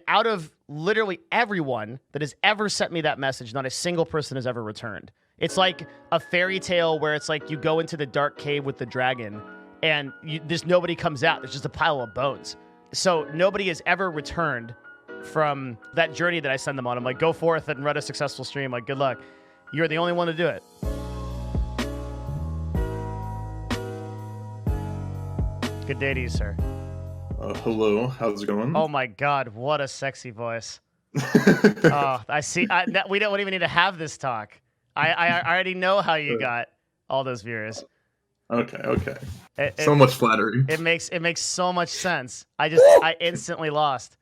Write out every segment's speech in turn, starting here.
Out of literally everyone that has ever sent me that message, not a single person has ever returned. It's like a fairy tale where it's like you go into the dark cave with the dragon and there's nobody comes out. There's just a pile of bones. So nobody has ever returned from that journey that I send them on. I'm like, go forth and run a successful stream. Like, good luck. You're the only one to do it. Good day to you, sir. Hello, how's it going? Oh my God, what a sexy voice. Oh, I see. We don't even need to have this talk. I already know how you got all those viewers. Okay. So much flattery. It makes so much sense. I instantly lost.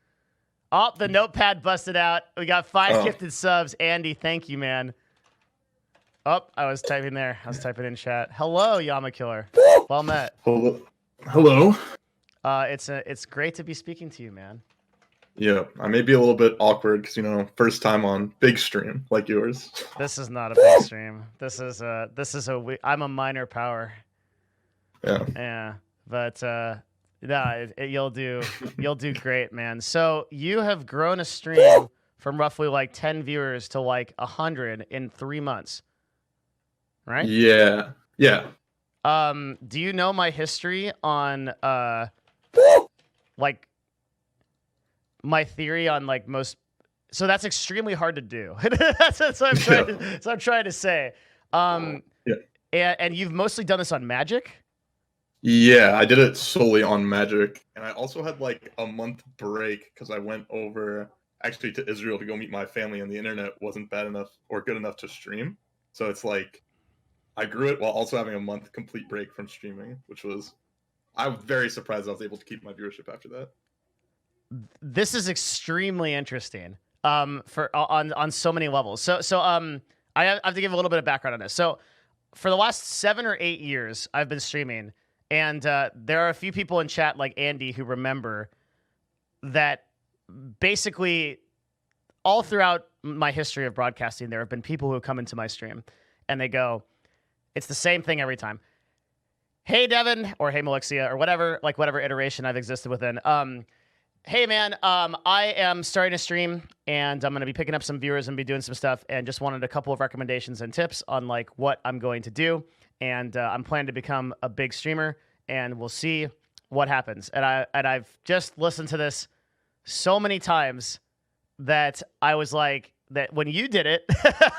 Oh, the notepad busted out. We got 5 gifted subs. Andy, thank you, man. Oh, I was typing there. I was typing in chat. Hello, Yamakiller. Well met. Hello. It's great to be speaking to you, man. Yeah, I may be a little bit awkward because first time on big stream like yours. This is not a big stream. I'm a minor power. Yeah. Yeah, but no, you'll do great, man. So you have grown a stream from roughly like 10 viewers to like 100 in 3 months, right? Yeah. Do you know my history on like my theory on like most? So that's extremely hard to do. that's what I'm trying to say. Yeah. And you've mostly done this on Magic. Yeah, I did it solely on Magic, and I also had like a month break because I went over actually to Israel to go meet my family, and the internet wasn't bad enough or good enough to stream. So it's like I grew it while also having a month complete break from streaming, I was very surprised I was able to keep my viewership after that. This is extremely interesting on so many levels. So I have to give a little bit of background on this. So for the last 7 or 8 years, I've been streaming, and there are a few people in chat like Andy who remember that basically all throughout my history of broadcasting, there have been people who have come into my stream and they go, it's the same thing every time. Hey, Devin, or hey, Melixia, or whatever iteration I've existed within. Hey, man, I am starting a stream, and I'm going to be picking up some viewers and be doing some stuff, and just wanted a couple of recommendations and tips on like what I'm going to do. And I'm planning to become a big streamer, and we'll see what happens. And I've just listened to this so many times that I was like, that when you did it,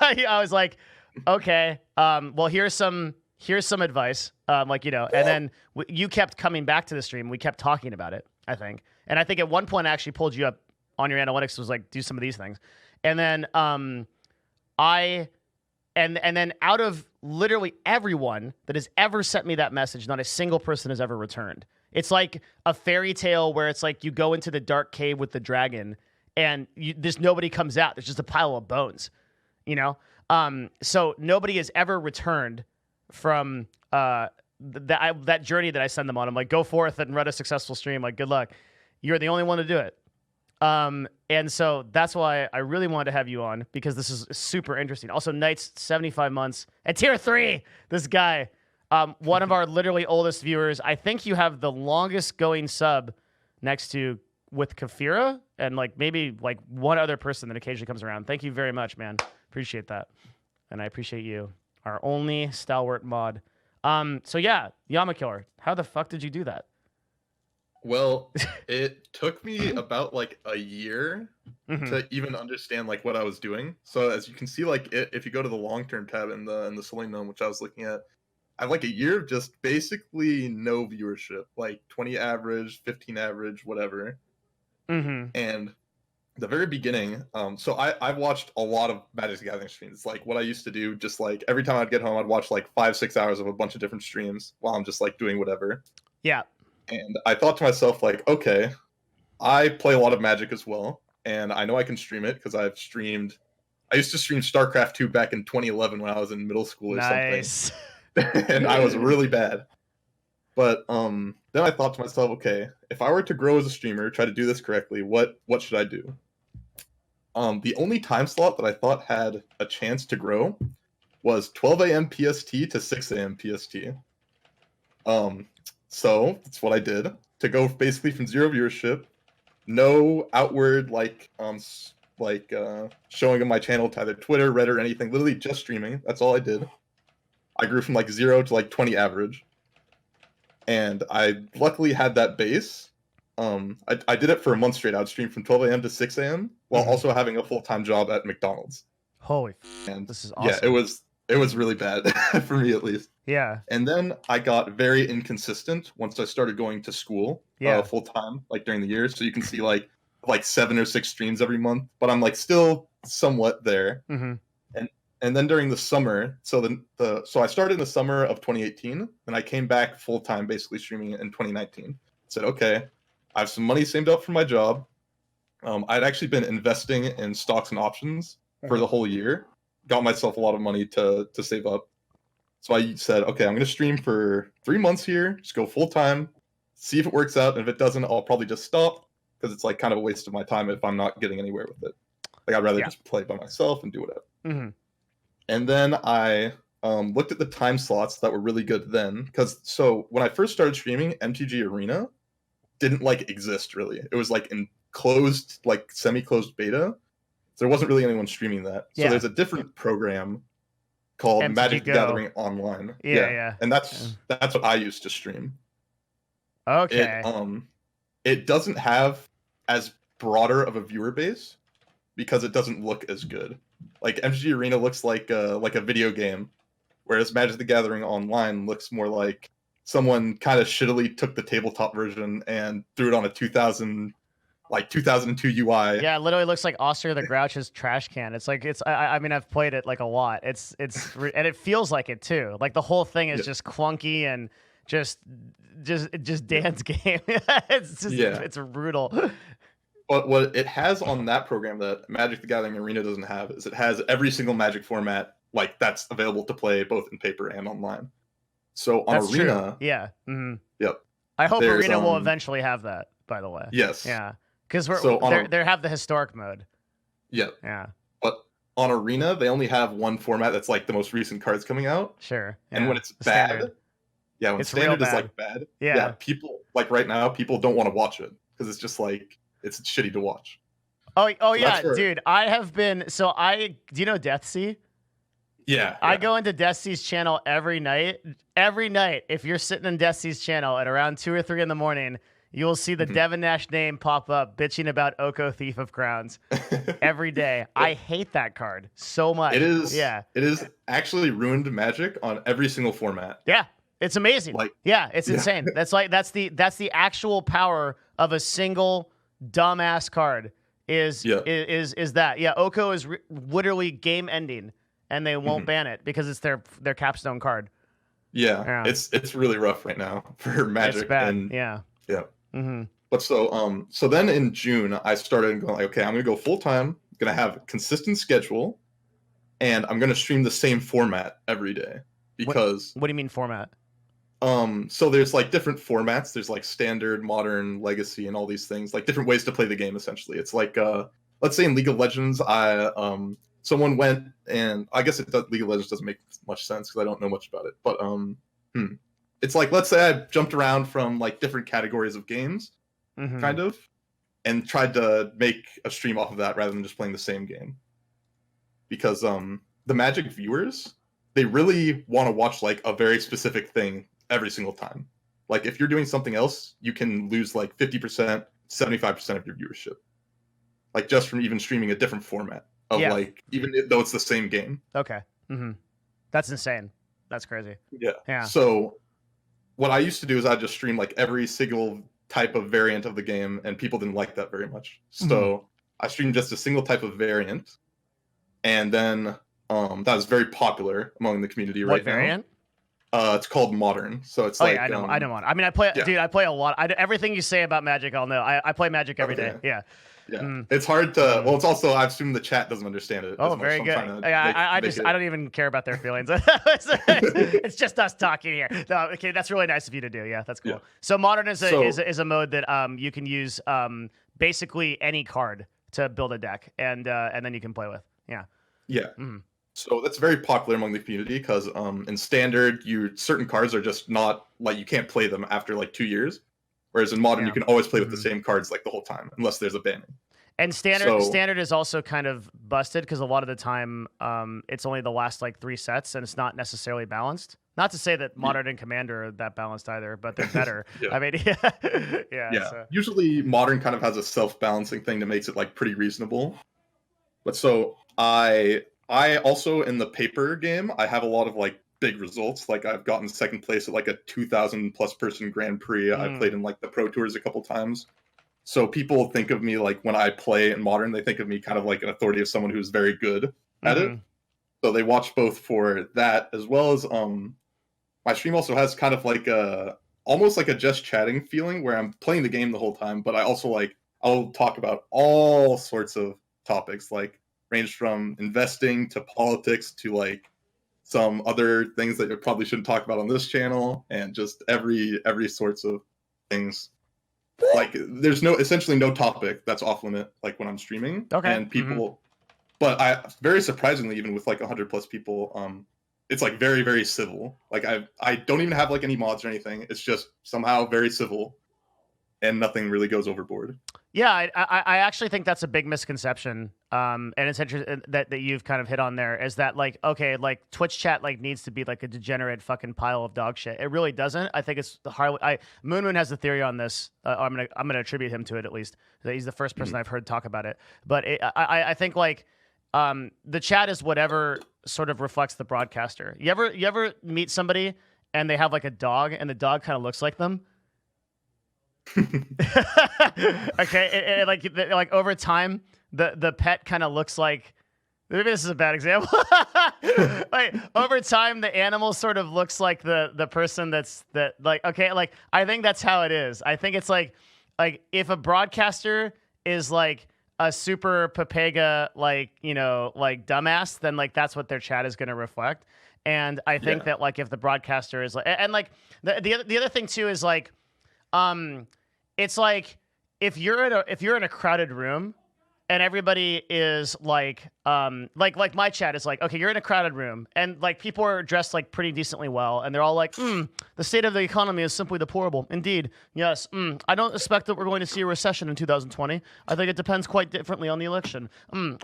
I was like, okay, well, here's some advice, and then you kept coming back to the stream. We kept talking about it, I think. And I think at one point I actually pulled you up on your analytics, was like, do some of these things. And then and then out of literally everyone that has ever sent me that message, not a single person has ever returned. It's like a fairy tale where it's like you go into the dark cave with the dragon and there's nobody comes out. There's just a pile of bones, So nobody has ever returned from that journey that I send them on. I'm like, go forth and run a successful stream. Like, good luck. You're the only one to do it. And so that's why I really wanted to have you on, because this is super interesting. Also, Knight's 75 months at tier 3. This guy, one of our literally oldest viewers. I think you have the longest going sub next to with Kafira and like maybe like one other person that occasionally comes around. Thank you very much, man. Appreciate that. And I appreciate you, our only stalwart mod. So yeah, Yamakiller, how the fuck did you do that? Well, it took me about like a year to even understand like what I was doing. So as you can see, like if you go to the long-term tab in the Selenium Gnome, which I was looking at, I have like a year of just basically no viewership, like 20 average, 15 average, whatever. And the very beginning, so I've watched a lot of Magic the Gathering streams. Like what I used to do, just like every time I'd get home, I'd watch like 5-6 hours of a bunch of different streams while I'm just like doing whatever. Yeah. And I thought to myself, like, okay, I play a lot of Magic as well, and I know I can stream it because I used to stream StarCraft 2 back in 2011 when I was in middle school or something. And I was really bad. But then I thought to myself, okay, if I were to grow as a streamer, try to do this correctly, what should I do? The only time slot that I thought had a chance to grow was 12 a.m. PST to 6 a.m. PST. So that's what I did to go basically from 0 viewership no outward showing of my channel to either Twitter, Reddit, or anything. Literally just streaming. That's all I did. I grew from like 0 to like 20 average, and I luckily had that base. I did it for a month straight. I would stream from 12 a.m. to 6 a.m. while also having a full-time job at McDonald's. Holy, and this is awesome. Yeah, it was really bad for me at least. Yeah. And then I got very inconsistent once I started going to school full time, like during the year. So you can see like 7 or 6 streams every month, but I'm like still somewhat there. And then during the summer, so I started in the summer of 2018, and I came back full time, basically streaming in 2019. Said, okay, I have some money saved up for my job. I'd actually been investing in stocks and options for the whole year. Got myself a lot of money to save up. So I said, okay, I'm going to stream for 3 months here, just go full time, see if it works out. And if it doesn't, I'll probably just stop, because it's like kind of a waste of my time if I'm not getting anywhere with it. Like I'd rather just play by myself and do whatever. And then I looked at the time slots that were really good then, because so when I first started streaming, MTG Arena didn't like exist really. It was like in closed, like semi-closed beta. So there wasn't really anyone streaming that. So there's a different program called MTG Magic the Go. Gathering Online. Yeah. And that's what I used to stream. Okay. It doesn't have as broader of a viewer base because it doesn't look as good. Like MTG Arena looks like a video game, whereas Magic the Gathering Online looks more like someone kind of shittily took the tabletop version and threw it on a 2002 UI. Yeah, it literally looks like Oscar the Grouch's trash can. It's like I mean, I've played it like a lot. It's and it feels like it too. Like the whole thing is just clunky and just dance game. It's just it's brutal. But what it has on that program that Magic the Gathering Arena doesn't have is it has every single Magic format like that's available to play both in paper and online. So on That's Arena, true. Yep. I hope Arena will eventually have that. By the way, yes, yeah, because they have the historic mode. Yep. Yeah. But on Arena, they only have one format that's like the most recent cards coming out. Sure. Yeah. And when it's bad, standard. when it's standard real is bad. like bad, yeah, people like right now, people don't want to watch it because it's just like it's shitty to watch. Oh so yeah, dude. I have been do you know Deathsea? Yeah. I go into Deathsea's channel every night. Every night, if you're sitting in Deathsea's channel at around 2 or 3 in the morning, you will see the Devin Nash name pop up, bitching about Oko Thief of Crowns every day. I hate that card so much. It is. Yeah. It is actually ruined Magic on every single format. Yeah. It's amazing. It's insane. That's the actual power of a single dumbass card is that. Yeah, Oko is literally game ending, and they won't ban it because it's their capstone card. Yeah. It's really rough right now for Magic. It's bad. And, yeah. But so then in June I started going like, okay, I'm gonna go full time, gonna have a consistent schedule, and I'm gonna stream the same format every day because. What do you mean format? So there's like different formats. There's like standard, modern, legacy, and all these things. Like different ways to play the game. Essentially, it's like let's say in League of Legends, someone went and I guess League of Legends doesn't make much sense because I don't know much about it. But it's like let's say I jumped around from like different categories of games, kind of, and tried to make a stream off of that rather than just playing the same game. Because the Magic viewers, they really want to watch like a very specific thing every single time. Like if you're doing something else, you can lose like 50%, 75% of your viewership. Like just from even streaming a different format of like, even though it's the same game. Okay. That's insane. That's crazy. Yeah. So what I used to do is I'd just stream like every single type of variant of the game, and people didn't like that very much. So I streamed just a single type of variant, and then that was very popular among the community right now. What variant? It's called Modern. So it's I know Modern. I mean, I play, dude. I play a lot. Everything you say about Magic, I'll know. I play Magic every day. Yeah. It's hard to. Well, it's also I assume the chat doesn't understand it. Oh, very good. I don't even care about their feelings. It's just us talking here. No, okay, that's really nice of you to do. Yeah, that's cool. Yeah. So Modern is a mode that you can use basically any card to build a deck, and then you can play with. Yeah. Yeah. So that's very popular among the community because in Standard, certain cards are just not like you can't play them after like 2 years, Whereas in modern, Yeah. you can always play with the same cards like the whole time, unless there's a banning. And standard is also kind of busted because a lot of the time it's only the last like 3 sets and it's not necessarily balanced. Not to say that modern and commander are that balanced either, but they're better. Yeah. I mean, yeah. So. Usually modern kind of has a self-balancing thing that makes it like pretty reasonable. But so I also in the paper game, I have a lot of like big results. Like I've gotten second place at like a 2,000 plus person Grand Prix. I've played in like the Pro Tours a couple times. So people think of me like when I play in modern, they think of me kind of like an authority of someone who's very good at it. So they watch both for that as well as my stream also has kind of like a almost like a just chatting feeling where I'm playing the game the whole time, but I also like I'll talk about all sorts of topics like range from investing to politics to like some other things that you probably shouldn't talk about on this channel and just every sorts of things. Like there's essentially no topic that's off limit like when I'm streaming. Okay. And people but I very surprisingly even with like 100 plus people it's like very, very civil. Like I don't even have like any mods or anything. It's just somehow very civil, and nothing really goes overboard. Yeah, I actually think that's a big misconception. And it's interesting that you've kind of hit on there is that like, okay, like Twitch chat like needs to be like a degenerate fucking pile of dog shit. It really doesn't. I think it's the hard. Moon has a theory on this. I'm gonna attribute him to it at least. He's the first person I've heard talk about it. But I think like the chat is whatever sort of reflects the broadcaster. You ever meet somebody and they have like a dog and the dog kind of looks like them? Okay, like over time, the pet kind of looks like. Maybe this is a bad example. Like over time, the animal sort of looks like the person okay, like I think that's how it is. I think it's like if a broadcaster is like a super papega like dumbass, then like that's what their chat is going to reflect. And I think that like if the broadcaster is like and like the other thing too is like it's like if you're in a crowded room and everybody is like my chat is like, okay, you're in a crowded room and like people are dressed like pretty decently well and they're all like, the state of the economy is simply deplorable. Indeed. Yes. I don't expect that we're going to see a recession in 2020. I think it depends quite differently on the election.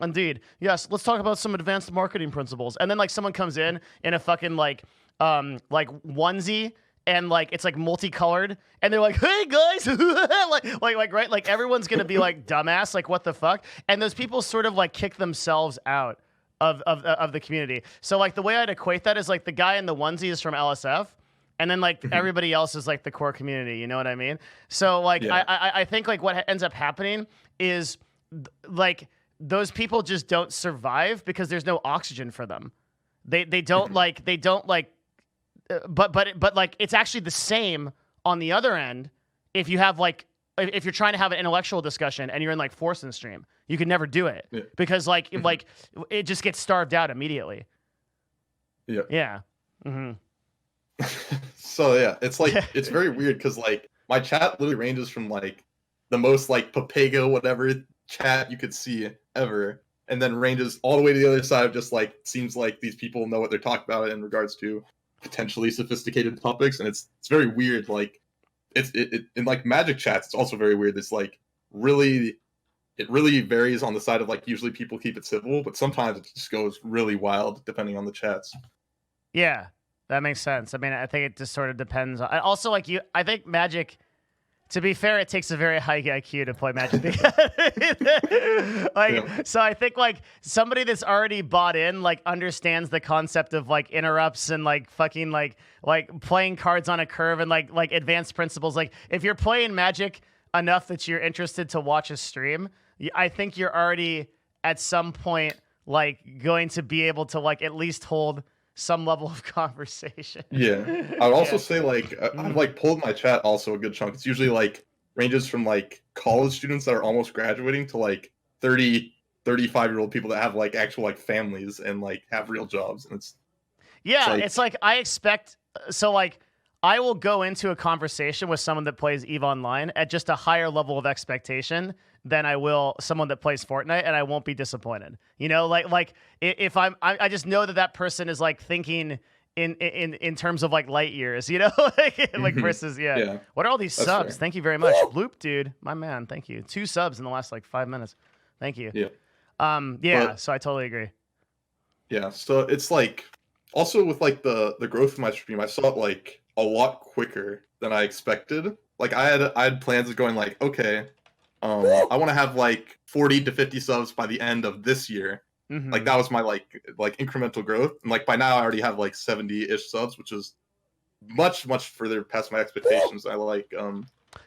Indeed. Yes. Let's talk about some advanced marketing principles. And then like someone comes in a fucking like onesie and like it's like multicolored and they're like, hey guys, like right, like everyone's gonna be like dumbass, like what the fuck. And those people sort of like kick themselves out of the community. So like the way I'd equate that is like the guy in the onesie is from LSF and then like everybody else is like the core community, you know what I mean? So like I think like what ends up happening is like those people just don't survive because there's no oxygen for them. They don't like but like it's actually the same on the other end. If you have like if you're trying to have an intellectual discussion and you're in like Forsen stream, you can never do it because like it just gets starved out immediately. Yeah. So yeah, it's like it's very weird because like my chat literally ranges from like the most like papega whatever chat you could see ever, and then ranges all the way to the other side of just like seems like these people know what they're talking about in regards to potentially sophisticated topics, and it's very weird. Like it in like Magic chats, it's also very weird. It's like it really varies on the side of like usually people keep it civil, but sometimes it just goes really wild depending on the chats. Yeah, that makes sense. I mean, I think it just sort of depends on. Also, like I think Magic. To be fair, it takes a very high IQ to play Magic. So I think like somebody that's already bought in, like understands the concept of like interrupts and like fucking like playing cards on a curve and like advanced principles. Like if you're playing Magic enough that you're interested to watch a stream, I think you're already at some point like going to be able to like at least hold some level of conversation. Yeah. I would also say like I've like pulled my chat also a good chunk. It's usually like ranges from like college students that are almost graduating to like 30, 35-year-old people that have like actual like families and like have real jobs. And it's like I expect so like I will go into a conversation with someone that plays EVE Online at just a higher level of expectation than I will someone that plays Fortnite, and I won't be disappointed. You know, like if I just know that person is like thinking in terms of like light years, you know, like versus Yeah, What are all these that's subs? fair. Thank you very much, Bloop, dude, my man. Thank you. 2 subs in the last like 5 minutes. Thank you. Yeah. Yeah. But So I totally agree. yeah, so it's like also with like the growth of my stream, I saw it like a lot quicker than I expected. Like I had plans of going like, okay, I want to have like 40 to 50 subs by the end of this year. Like that was my like incremental growth. And like by now I already have like 70-ish subs, which is much further past my expectations. I like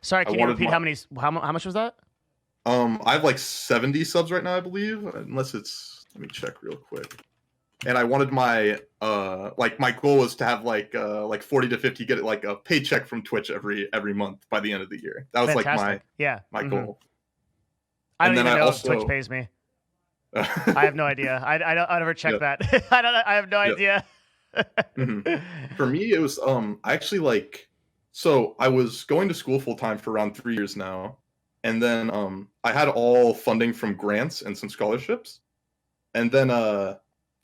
Sorry, I can you wanted repeat my how much was that? I have like 70 subs right now, I believe, unless it's, let me check real quick. And I wanted my like my goal was to have like 40 to 50 get like a paycheck from Twitch every month by the end of the year. That was Fantastic. like my goal. I don't And then even I know also if Twitch pays me. I have no idea. I never checked that. I have no idea. For me, it was I actually like, so I was going to school full time for around 3 years now, and then I had all funding from grants and some scholarships, and then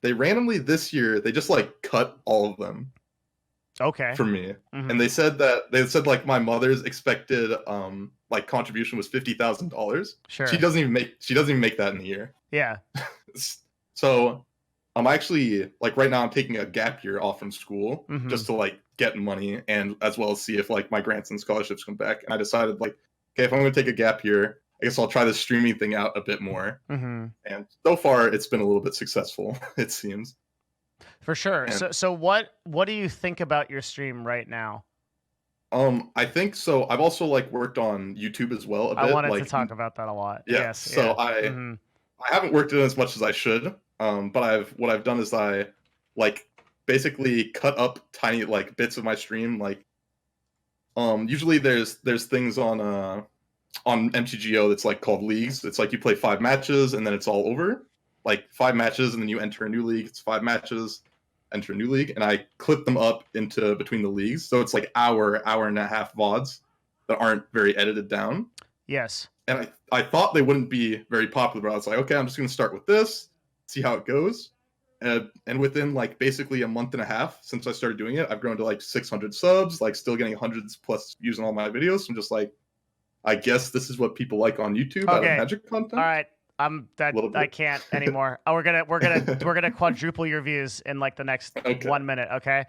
they randomly this year they just like cut all of them Okay. for me, and they said like my mother's expected like contribution was $50,000. Sure. She doesn't even make that in a year. Yeah. So I'm actually like right now I'm taking a gap year off from school just to like get money and as well as see if like my grants and scholarships come back. And I decided like, okay, if I'm going to take a gap year, I guess I'll try the streaming thing out a bit more. And so far it's been a little bit successful, it seems. For sure. And so what do you think about your stream right now? I think so. I've also like worked on YouTube as well a bit. I wanted like, to talk about that a lot. Yeah. Yes. So I haven't worked it as much as I should. But what I've done is I like basically cut up tiny like bits of my stream. Like usually there's things on MTGO that's like called leagues. It's like you play 5 matches and then it's all over. Like 5 matches and then you enter a new league. It's 5 matches, enter a new league, and I clip them up into between the leagues. So it's like hour and a half VODs that aren't very edited down. Yes. And I thought they wouldn't be very popular, but I was like, okay, I'm just gonna start with this, see how it goes. And within like basically a month and a half since I started doing it, I've grown to like 600 subs, like still getting hundreds plus views on all my videos. I'm just like, I guess this is what people like on YouTube out of Magic content. All right. I can't anymore. We're gonna quadruple your views in like the next 1 minute, okay?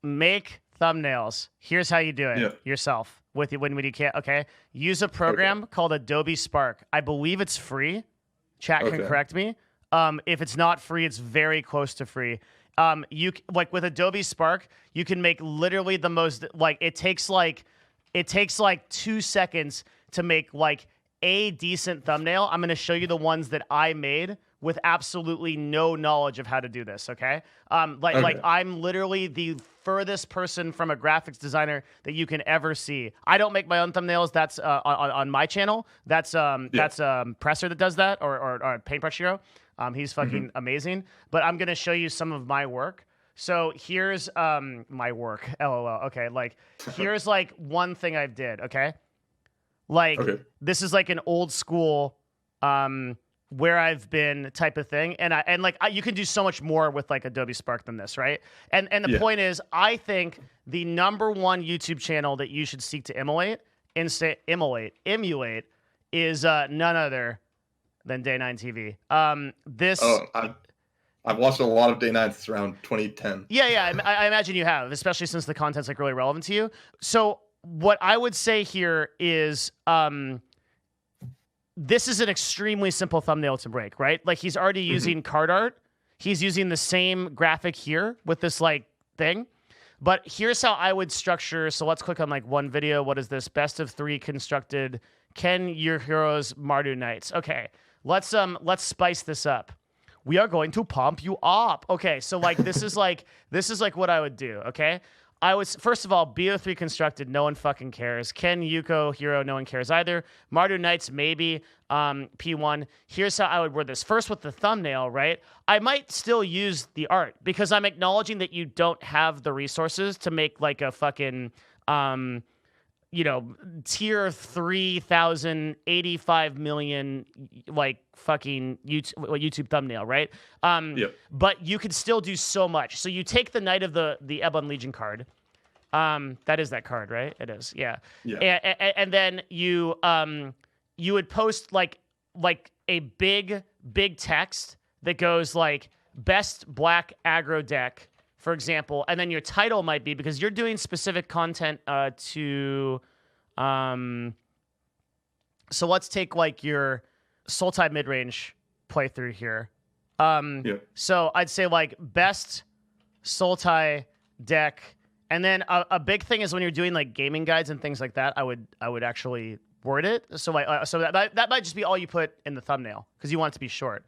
Make thumbnails. Here's how you do it yourself when you can't, okay? Use a program called Adobe Spark. I believe it's free. Chat can correct me. If it's not free, it's very close to free. You like with Adobe Spark, you can make literally the most like it takes like 2 seconds to make like a decent thumbnail. I'm going to show you the ones that I made with absolutely no knowledge of how to do this, okay? Like I'm literally the furthest person from a graphics designer that you can ever see. I don't make my own thumbnails. That's on my channel. That's Presser that does that, or Paintbrush Hero. He's fucking amazing. But I'm going to show you some of my work. So here's my work. LOL. Okay, like here's like one thing I did, okay? Like this is like an old school where I've been type of thing, and you can do so much more with like Adobe Spark than this, right? And the point is, I think the number one YouTube channel that you should seek to emulate is none other than Day9 TV. I've watched a lot of Day9 since around 2010. Yeah, I imagine you have, especially since the content's like really relevant to you. So what I would say here is this is an extremely simple thumbnail to break, right? Like he's already using card art. He's using the same graphic here with this like thing. But here's how I would structure. So let's click on like one video. What is this? Best of 3 constructed Ken Your Heroes Mardu Knights. Okay, let's spice this up. We are going to pump you up. Okay, so like this is like what I would do, okay? I would, first of all, BO3 constructed, no one fucking cares. Ken Yuko Hero, no one cares either. Mardu Knights, maybe. P1. Here's how I would word this. First with the thumbnail, right? I might still use the art because I'm acknowledging that you don't have the resources to make like a fucking, tier 3,085 million like fucking YouTube thumbnail, right? But you could still do so much. So you take the Knight of the Ebon Legion card. That is that card, right? It is, yeah. And then you would post like a big text that goes like best black aggro deck, for example, and then your title might be, because you're doing specific content to so let's take like your Sultai mid-range playthrough here. So I'd say like best Sultai deck, and then a big thing is when you're doing like gaming guides and things like that, I would actually word it so like so that might just be all you put in the thumbnail because you want it to be short.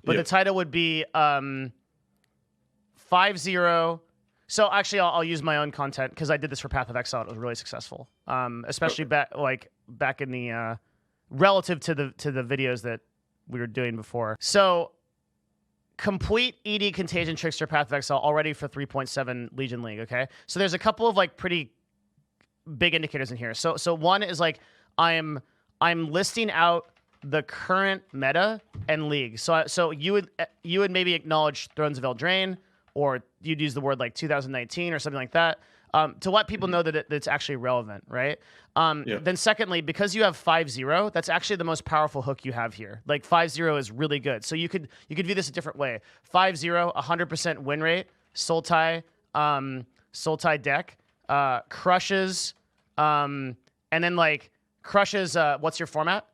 But the title would be 5-0. So actually, I'll use my own content because I did this for Path of Exile. It was really successful, especially back in the relative to the videos that we were doing before. So complete ED Contagion Trickster Path of Exile already for 3.7 Legion League. Okay, so there's a couple of like pretty big indicators in here. So one is like I'm listing out the current meta and league. So you would maybe acknowledge Thrones of Eldraine, or you'd use the word like 2019 or something like that, to let people know that it's actually relevant, right? Then secondly, because you have 5-0, that's actually the most powerful hook you have here. Like 5-0 is really good. So you could view this a different way. 5-0, 100% win rate, Sultai deck, crushes, and then like crushes, what's your format?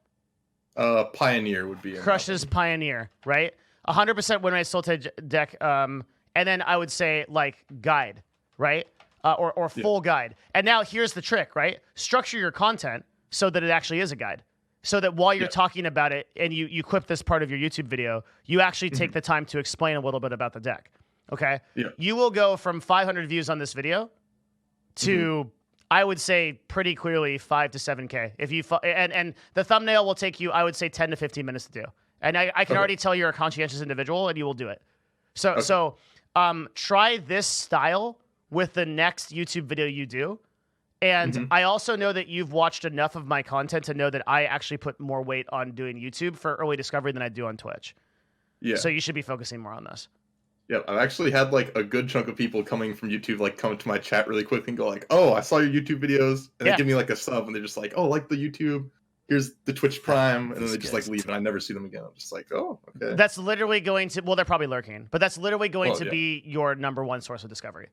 Pioneer would be crushes Pioneer, right? 100% win rate Sultai deck, and then I would say like guide, right? Or full guide. And now here's the trick, right? Structure your content so that it actually is a guide. So that while you're talking about it and you clip this part of your YouTube video, you actually take the time to explain a little bit about the deck. Okay? You will go from 500 views on this video to I would say pretty clearly 5 to 7K. If you and the thumbnail will take you, I would say 10 to 15 minutes to do. And I can already tell you're a conscientious individual and you will do it. So try this style with the next YouTube video you do. And I also know that you've watched enough of my content to know that I actually put more weight on doing YouTube for early discovery than I do on Twitch. So you should be focusing more on this. I've actually had like a good chunk of people coming from YouTube like come to my chat really quick and go like, "Oh, I saw your YouTube videos," and they give me like a sub, and they're just like, "Oh, like the YouTube. Here's the Twitch Prime," and then they just like leave, and I never see them again. I'm just like, "Oh, okay." That's literally going to they're probably lurking, but that's literally going to be your number one source of discovery.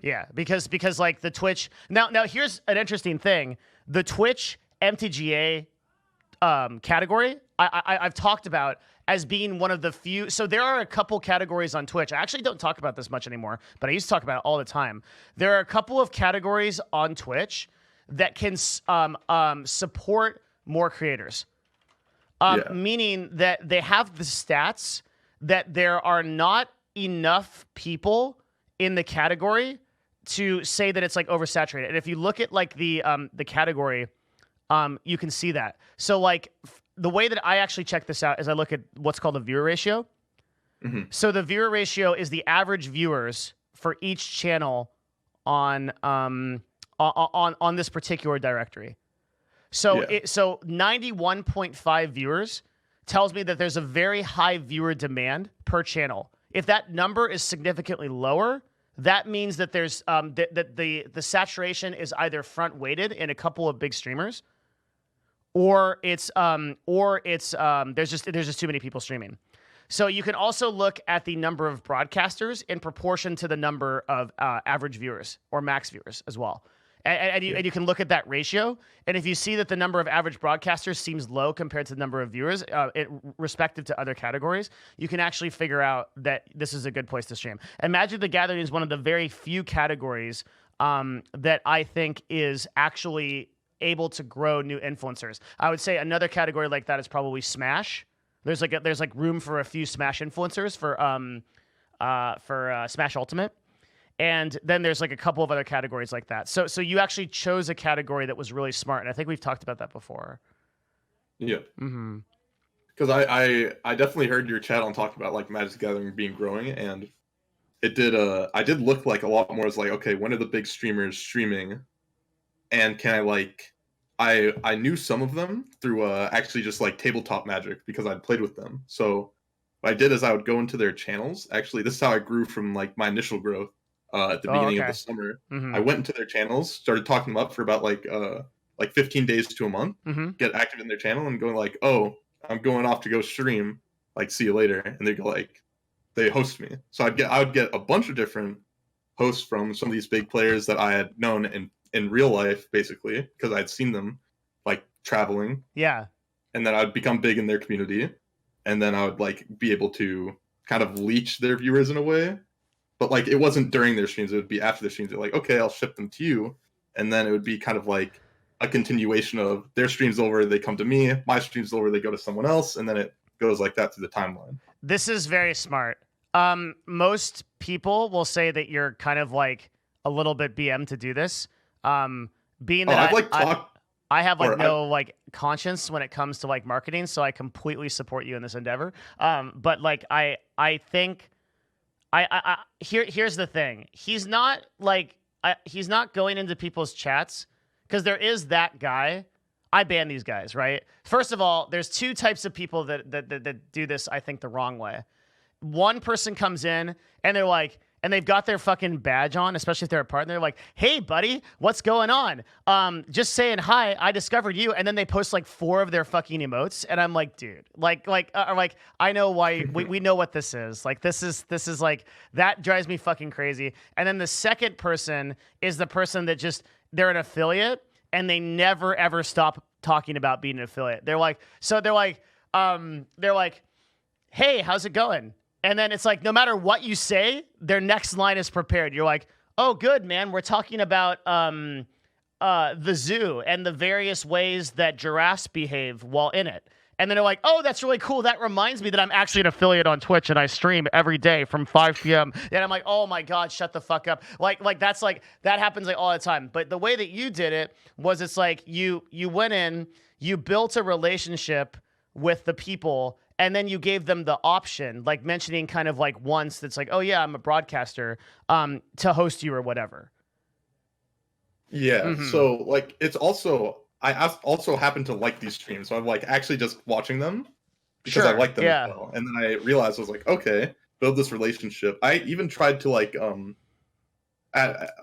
Yeah, because like the Twitch now here's an interesting thing: the Twitch MTGA category I've talked about as being one of the few. So there are a couple categories on Twitch. I actually don't talk about this much anymore, but I used to talk about it all the time. There are a couple of categories on Twitch that can support more creators, meaning that they have the stats that there are not enough people in the category to say that it's like oversaturated. And if you look at like the category, you can see that. So like the way that I actually check this out is I look at what's called the viewer ratio. So the viewer ratio is the average viewers for each channel on this particular directory. So so 91.5 viewers tells me that there's a very high viewer demand per channel. If that number is significantly lower, that means that there's that the saturation is either front weighted in a couple of big streamers, or it's there's just too many people streaming. So you can also look at the number of broadcasters in proportion to the number of average viewers or max viewers as well. And you can look at that ratio. And if you see that the number of average broadcasters seems low compared to the number of viewers, respective to other categories, you can actually figure out that this is a good place to stream. And Magic the Gathering is one of the very few categories that I think is actually able to grow new influencers. I would say another category like that is probably Smash. There's like room for a few Smash influencers for Smash Ultimate. And then there's like a couple of other categories like that. So you actually chose a category that was really smart, and I think we've talked about that before. Yeah. Because I definitely heard your chat on talking about like Magic the Gathering being growing, and it did I did look like a lot more as like, okay, when are the big streamers streaming? and can I like I knew some of them through actually just like tabletop magic because I'd played with them. So what I did is I would go into their channels. Actually, this is how I grew from like my initial growth at the Oh, beginning of okay. the summer. Mm-hmm. I went into their channels, started talking them up for about like 15 days to a month, Mm-hmm. get active in their channel and going like, "Oh, I'm going off to go stream. Like, see you later." And they go like they host me. So I would get a bunch of different hosts from some of these big players that I had known in real life, basically, because I'd seen them like traveling. Yeah. And then I'd become big in their community, and then I would like be able to kind of leech their viewers in a way. But like it wasn't during their streams; it would be after their streams. They're like, okay, I'll ship them to you, and then it would be kind of like a continuation of their streams over, they come to me, my streams over, they go to someone else, and then it goes like that through the timeline. This is very smart. Most people will say that you're kind of like a little bit BM to do this. Being that I've like talked. I have like no like conscience when it comes to like marketing, so I completely support you in this endeavor. But like I think here's the thing. He's not like he's not going into people's chats because there is that guy. I ban these guys, right? First of all, there's two types of people that do this, I think, the wrong way. One person comes in and they're like, and they've got their fucking badge on, especially if they're a partner. They're like, "Hey, buddy, what's going on? Just saying hi. I discovered you." And then they post like 4 of their fucking emotes, and I'm like, dude, like, I know why. We know what this is. Like, this is like that drives me fucking crazy. And then the second person is the person that just they're an affiliate and they never ever stop talking about being an affiliate. They're like, "Hey, how's it going?" And then it's like, no matter what you say, their next line is prepared. You're like, "Oh, good, man. We're talking about the zoo and the various ways that giraffes behave while in it." And then they're like, "Oh, that's really cool. That reminds me that I'm actually an affiliate on Twitch and I stream every day from 5 p.m. And I'm like, "Oh my God, shut the fuck up." Like that's like, that happens like all the time. But the way that you did it was it's like you went in, you built a relationship with the people, and then you gave them the option, like mentioning kind of like once that's like, "Oh yeah, I'm a broadcaster," to host you or whatever. Yeah. Mm-hmm. So like it's also also happen to like these streams, so I'm like actually just watching them because I like them as well. And then I realized I was like, okay, build this relationship. I even tried to like a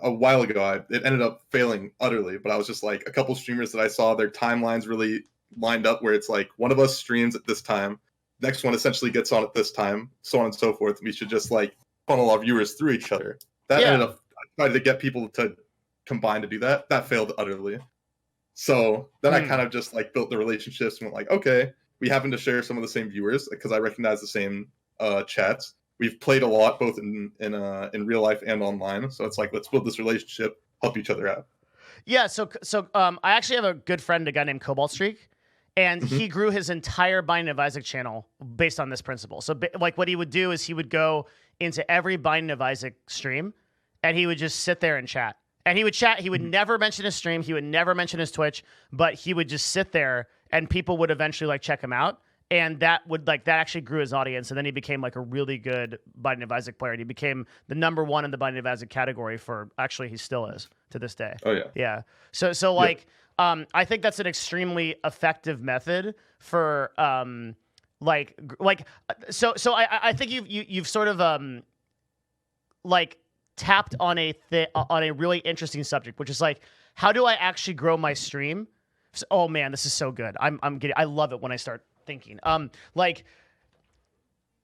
while ago. It ended up failing utterly, but I was just like a couple streamers that I saw their timelines really lined up where it's like one of us streams at this time, next one essentially gets on at this time, so on and so forth. We should just like funnel our viewers through each other. That ended up, I tried to get people to combine to do that. That failed utterly. So then I kind of just like built the relationships and went like, okay, we happen to share some of the same viewers because I recognize the same chats. We've played a lot both in real life and online. So it's like, let's build this relationship, help each other out. Yeah. So I actually have a good friend, a guy named Cobalt Streak. And he grew his entire Binding of Isaac channel based on this principle. So, like, what he would do is he would go into every Binding of Isaac stream, and he would just sit there and chat. And he would chat. He would never mention his stream. He would never mention his Twitch. But he would just sit there, and people would eventually like check him out. And that actually grew his audience. And then he became like a really good Binding of Isaac player. And he became the #1 in the Binding of Isaac category for, actually, he still is to this day. Oh yeah. Yeah. So like. Yeah. I think that's an extremely effective method for so I think you've sort of like tapped on a really interesting subject, which is like, how do I actually grow my stream? So, oh man, this is so good. I love it when I start thinking. Like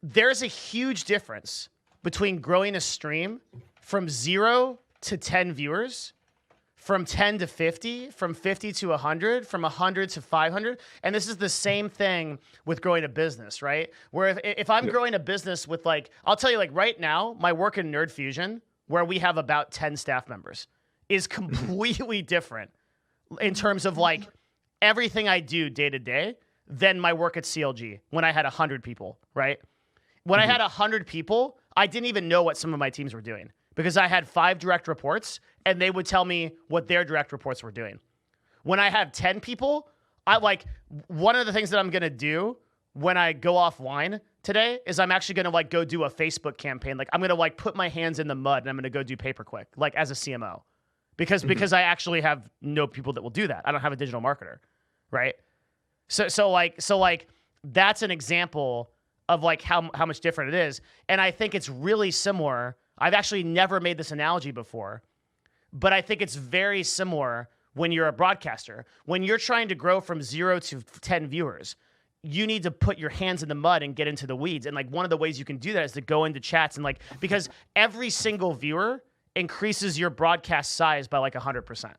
there's a huge difference between growing a stream from 0 to 10 viewers, from 10 to 50, from 50 to 100, from 100 to 500. And this is the same thing with growing a business, right? Where if I'm growing a business with like, I'll tell you like right now, my work in Nerd Fusion, where we have about 10 staff members, is completely different in terms of like everything I do day to day than my work at CLG when I had 100 people, right? When I had 100 people, I didn't even know what some of my teams were doing because I had 5 direct reports and they would tell me what their direct reports were doing. When I have 10 people, one of the things that I'm going to do when I go offline today is I'm actually going to like go do a Facebook campaign. Like I'm going to like put my hands in the mud and I'm going to go do pay-per-click, like as a CMO, because I actually know people that will do that. I don't have a digital marketer, right? So like that's an example of like how much different it is. And I think it's really similar. I've actually never made this analogy before, but I think it's very similar when you're a broadcaster. When you're trying to grow from 0 to 10 viewers, you need to put your hands in the mud and get into the weeds. And like one of the ways you can do that is to go into chats and like, because every single viewer increases your broadcast size by like 100%.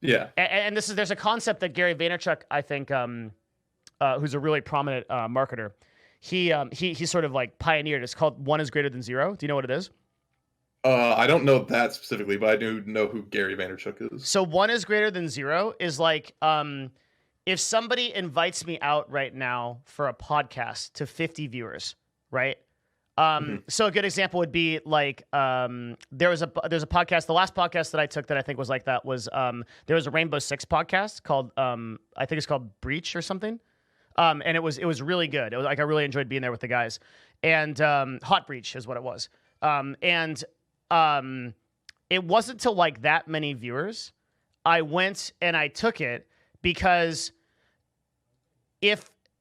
Yeah. And there's a concept that Gary Vaynerchuk, I think, who's a really prominent marketer, he sort of like pioneered. It's called 1 is greater than 0. Do you know what it is? I don't know that specifically, but I do know who Gary Vaynerchuk is. So 1 is greater than 0 is like, if somebody invites me out right now for a podcast to 50 viewers, right? So a good example would be like, there's a podcast, the last podcast that I took that I think was like that was, there was a Rainbow Six podcast called, I think it's called Breach or something. And it was really good. It was like, I really enjoyed being there with the guys, and, Hot Breach is what it was. It wasn't till like that many viewers, I went and I took it, because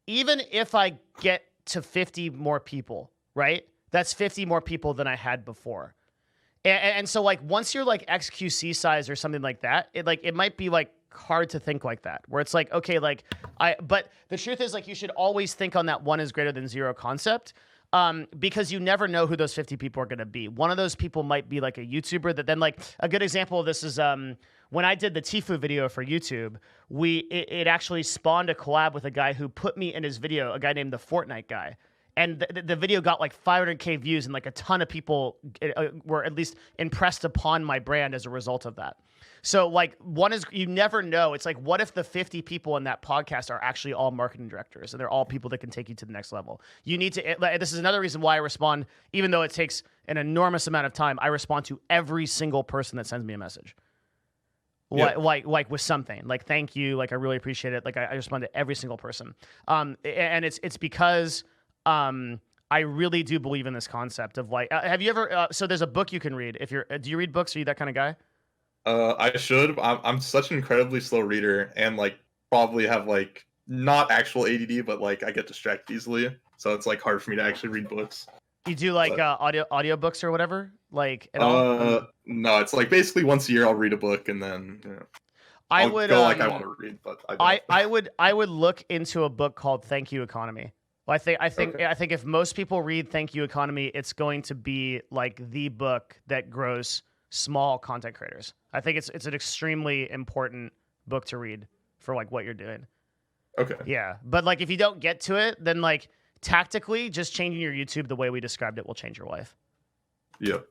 even if I get to 50 more people, right? That's 50 more people than I had before. And so like once you're like XQC size or something like that, it might be like hard to think like that, where it's like, okay, like but the truth is like you should always think on that 1 is greater than 0 concept. Because you never know who those 50 people are going to be. One of those people might be like a YouTuber that then like a good example of this is, when I did the Tfue video for YouTube, it actually spawned a collab with a guy who put me in his video, a guy named the Fortnite guy. And the video got like 500K views, and like a ton of people were at least impressed upon my brand as a result of that. So like you never know. It's like, what if the 50 people in that podcast are actually all marketing directors, and they're all people that can take you to the next level? You need to, this is another reason why I respond, even though it takes an enormous amount of time, I respond to every single person that sends me a message. Yeah. Like with something like, thank you. Like, I really appreciate it. Like I respond to every single person. And it's because, I really do believe in this concept of like, have you ever, so there's a book you can read if do you read books? Are you that kind of guy? I should. I'm such an incredibly slow reader, and like probably have like not actual ADD, but like I get distracted easily, so it's like hard for me to actually read books. You do like audio books or whatever, like at all? No, it's like basically once a year I'll read a book, and then I I'll would go like I want to read, but I don't. I would look into a book called Thank You Economy. Well, I think if most people read Thank You Economy, it's going to be like the book that grows small content creators. I think it's an extremely important book to read for like what you're doing. Okay. Yeah, but like if you don't get to it, then like tactically, just changing your YouTube the way we described it will change your life. Yep.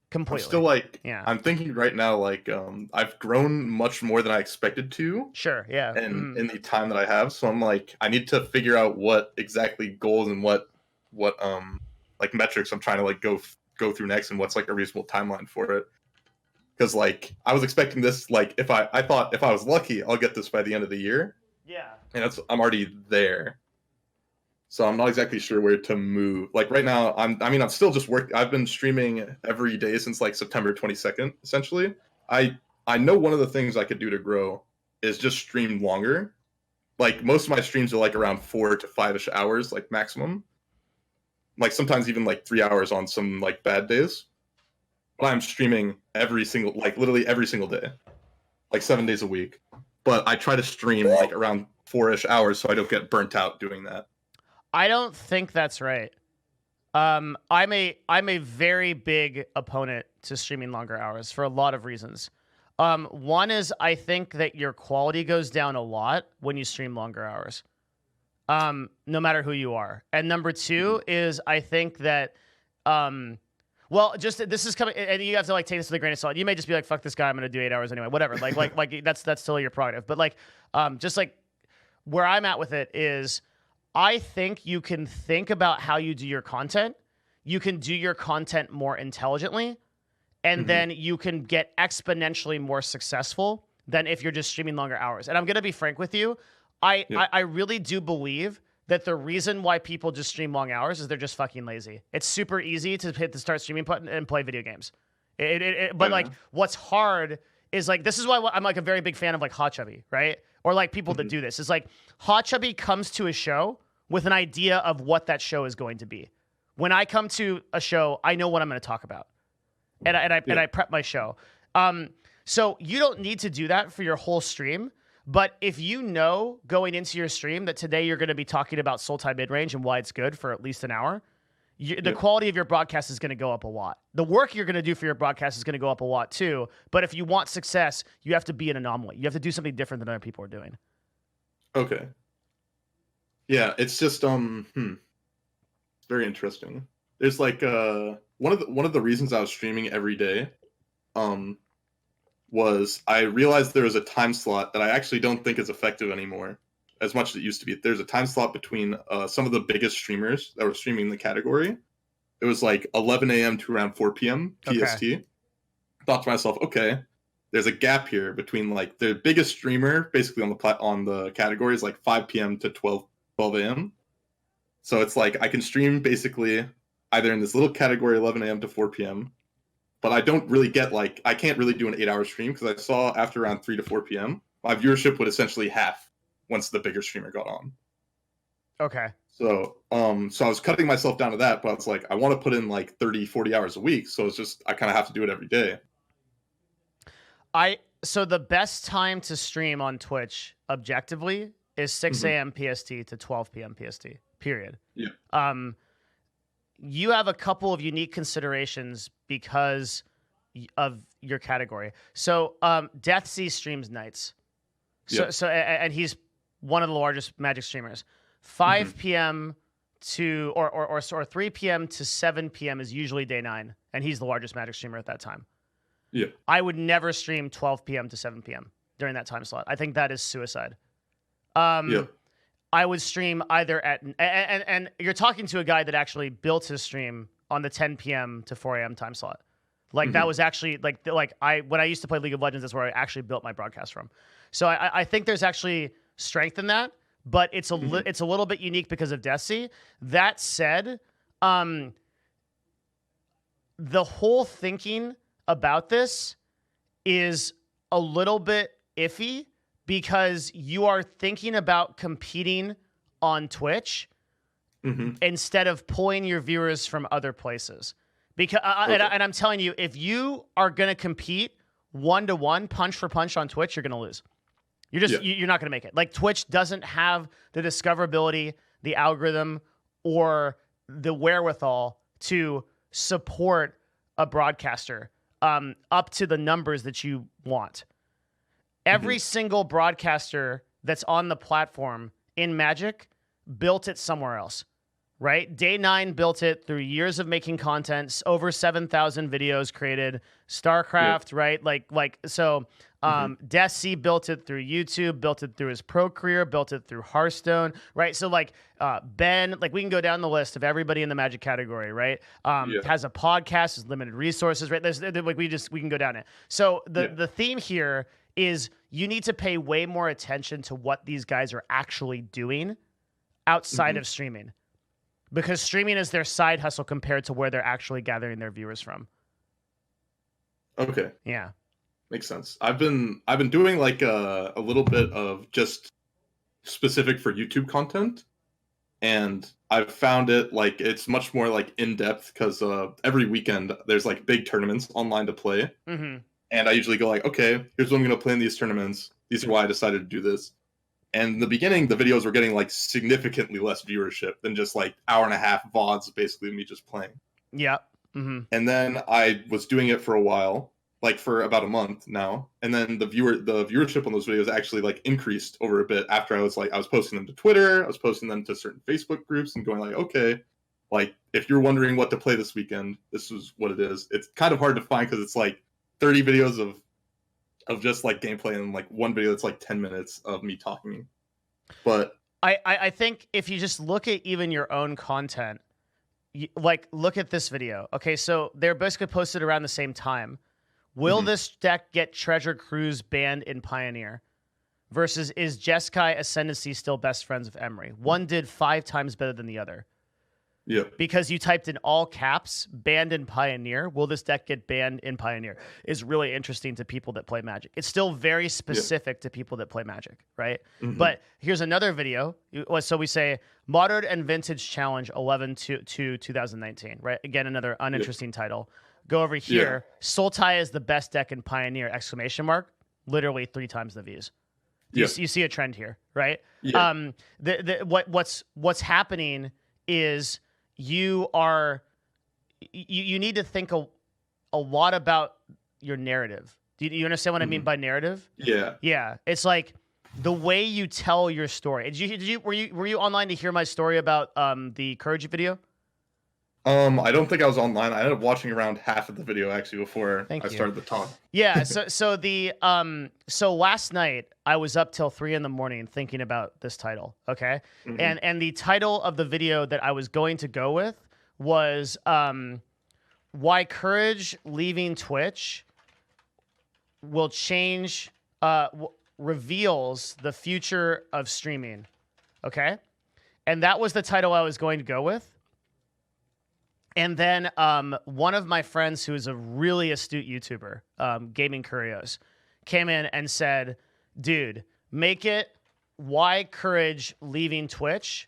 Completely. I'm still like, yeah. I'm thinking right now, like, I've grown much more than I expected to. Sure. Yeah. And in the time that I have, so I'm like, I need to figure out what exactly goals and what like metrics I'm trying to like go through next, and what's like a reasonable timeline for it. Because like I was expecting this, like I thought if I was lucky, I'll get this by the end of the year. Yeah. And I'm already there. So I'm not exactly sure where to move. Like right now, I'm still just working. I've been streaming every day since like September 22nd, essentially. I know one of the things I could do to grow is just stream longer. Like most of my streams are like around 4 to 5-ish hours, like maximum. Like sometimes even like 3 hours on some like bad days. But I'm streaming literally every single day, like 7 days a week. But I try to stream like around 4-ish hours so I don't get burnt out doing that. I don't think that's right. I'm a very big opponent to streaming longer hours for a lot of reasons. One is I think that your quality goes down a lot when you stream longer hours, no matter who you are. And number two is I think that, well, just this is coming, and you have to like take this with a grain of salt. You may just be like, "Fuck this guy, I'm gonna do 8 hours anyway." Whatever. Like that's totally your prerogative. But like, just like where I'm at with it is, I think you can think about how you do your content. You can do your content more intelligently, and then you can get exponentially more successful than if you're just streaming longer hours. And I'm going to be frank with you. I really do believe that the reason why people just stream long hours is they're just fucking lazy. It's super easy to hit the start streaming button and play video games. But like what's hard is like, this is why I'm like a very big fan of like Hot Chubby, right? Or like people that do this. It's like Hot Chubby comes to a show with an idea of what that show is going to be. When I come to a show, I know what I'm going to talk about, and I prep my show. So you don't need to do that for your whole stream. But if you know going into your stream that today you're going to be talking about Sultai mid-range and why it's good for at least an hour, the quality of your broadcast is going to go up a lot. The work you're going to do for your broadcast is going to go up a lot too. But if you want success, you have to be an anomaly. You have to do something different than other people are doing. Okay. Yeah, it's just very interesting. There's like one of the reasons I was streaming every day was I realized there was a time slot that I actually don't think is effective anymore as much as it used to be. There's a time slot between some of the biggest streamers that were streaming the category. It was like 11 a.m. to around 4 p.m. PST. Okay. Thought to myself, okay, there's a gap here between like the biggest streamer basically on the category is like 5 p.m. to 12 a.m. So it's like I can stream basically either in this little category 11 a.m. to 4 p.m. But I don't really get like, I can't really do an 8-hour stream because I saw after around 3 to 4 p.m., my viewership would essentially half once the bigger streamer got on. Okay. So I was cutting myself down to that, but it's like, I want to put in like 30, 40 hours a week. So it's just, I kind of have to do it every day. So the best time to stream on Twitch objectively is 6 a.m. PST to 12 p.m. PST, period. Yeah. You have a couple of unique considerations because of your category. So, Deathsea streams nights. And he's one of the largest Magic streamers. 5 p.m. to or 3 p.m. to 7 p.m. is usually day 9, and he's the largest Magic streamer at that time. Yeah. I would never stream 12 p.m. to 7 p.m. during that time slot. I think that is suicide. I would stream either at and you're talking to a guy that actually built his stream on the 10 p.m. to 4 a.m. time slot. Like that was actually when I used to play League of Legends, that's where I actually built my broadcast from. So I think there's actually strength in that, but it's a little bit unique because of Deathsea. That said, the whole thinking about this is a little bit iffy because you are thinking about competing on Twitch instead of pulling your viewers from other places. Because and I'm telling you, if you are going to compete 1-to-1, punch for punch on Twitch, you're going to lose. You're not going to make it. Like Twitch doesn't have the discoverability, the algorithm, or the wherewithal to support a broadcaster up to the numbers that you want. Every single broadcaster that's on the platform in Magic built it somewhere else, right? Day 9 built it through years of making content, over 7,000 videos created. StarCraft, right? Deathsea built it through YouTube, built it through his pro career, built it through Hearthstone, right? So Ben, we can go down the list of everybody in the Magic category, right? Has a podcast, has limited resources, right? We can go down it. So the theme here is you need to pay way more attention to what these guys are actually doing outside of streaming, because streaming is their side hustle compared to where they're actually gathering their viewers from. Okay. Yeah. Makes sense. I've been doing like a little bit of just specific for YouTube content, and I've found it like it's much more like in depth because every weekend there's like big tournaments online to play. And I usually go like, okay, here's what I'm going to play in these tournaments. These are why I decided to do this. And in the beginning, the videos were getting like significantly less viewership than just like hour and a half VODs, basically me just playing. Yeah. And then I was doing it for a while, like for about a month now. And then the viewership on those videos actually like increased over a bit after I was posting them to Twitter. I was posting them to certain Facebook groups and going like, okay, like if you're wondering what to play this weekend, this is what it is. It's kind of hard to find because it's like 30 videos of just like gameplay and like one video that's like 10 minutes of me talking. But I think if you just look at even your own content, look at this video. Okay, so they're basically posted around the same time. Will this deck get Treasure Cruise banned in Pioneer? Versus is Jeskai Ascendancy still best friends with Emery? One did 5 times better than the other. Yeah. Because you typed in all caps, banned in Pioneer. Will this deck get banned in Pioneer? Is really interesting to people that play Magic. It's still very specific to people that play Magic, right? Mm-hmm. But here's another video. So we say Modern and Vintage Challenge 11 to 2019, right? Again, another uninteresting title. Go over here. Sultai is the best deck in Pioneer, exclamation mark. Literally 3 times the views. You see a trend here, right? Yeah. What's happening is you need to think a lot about your narrative. Do you understand what I mean by narrative? Yeah. Yeah. It's like the way you tell your story. Were you online to hear my story about the Courage video? I don't think I was online. I ended up watching around half of the video actually before I started the talk. Yeah, so last night I was up till 3 a.m. thinking about this title, okay? And the title of the video that I was going to go with was why Courage leaving Twitch will change reveals the future of streaming. Okay? And that was the title I was going to go with. And then one of my friends who is a really astute YouTuber, Gaming Curios, came in and said, dude, make it why Courage leaving Twitch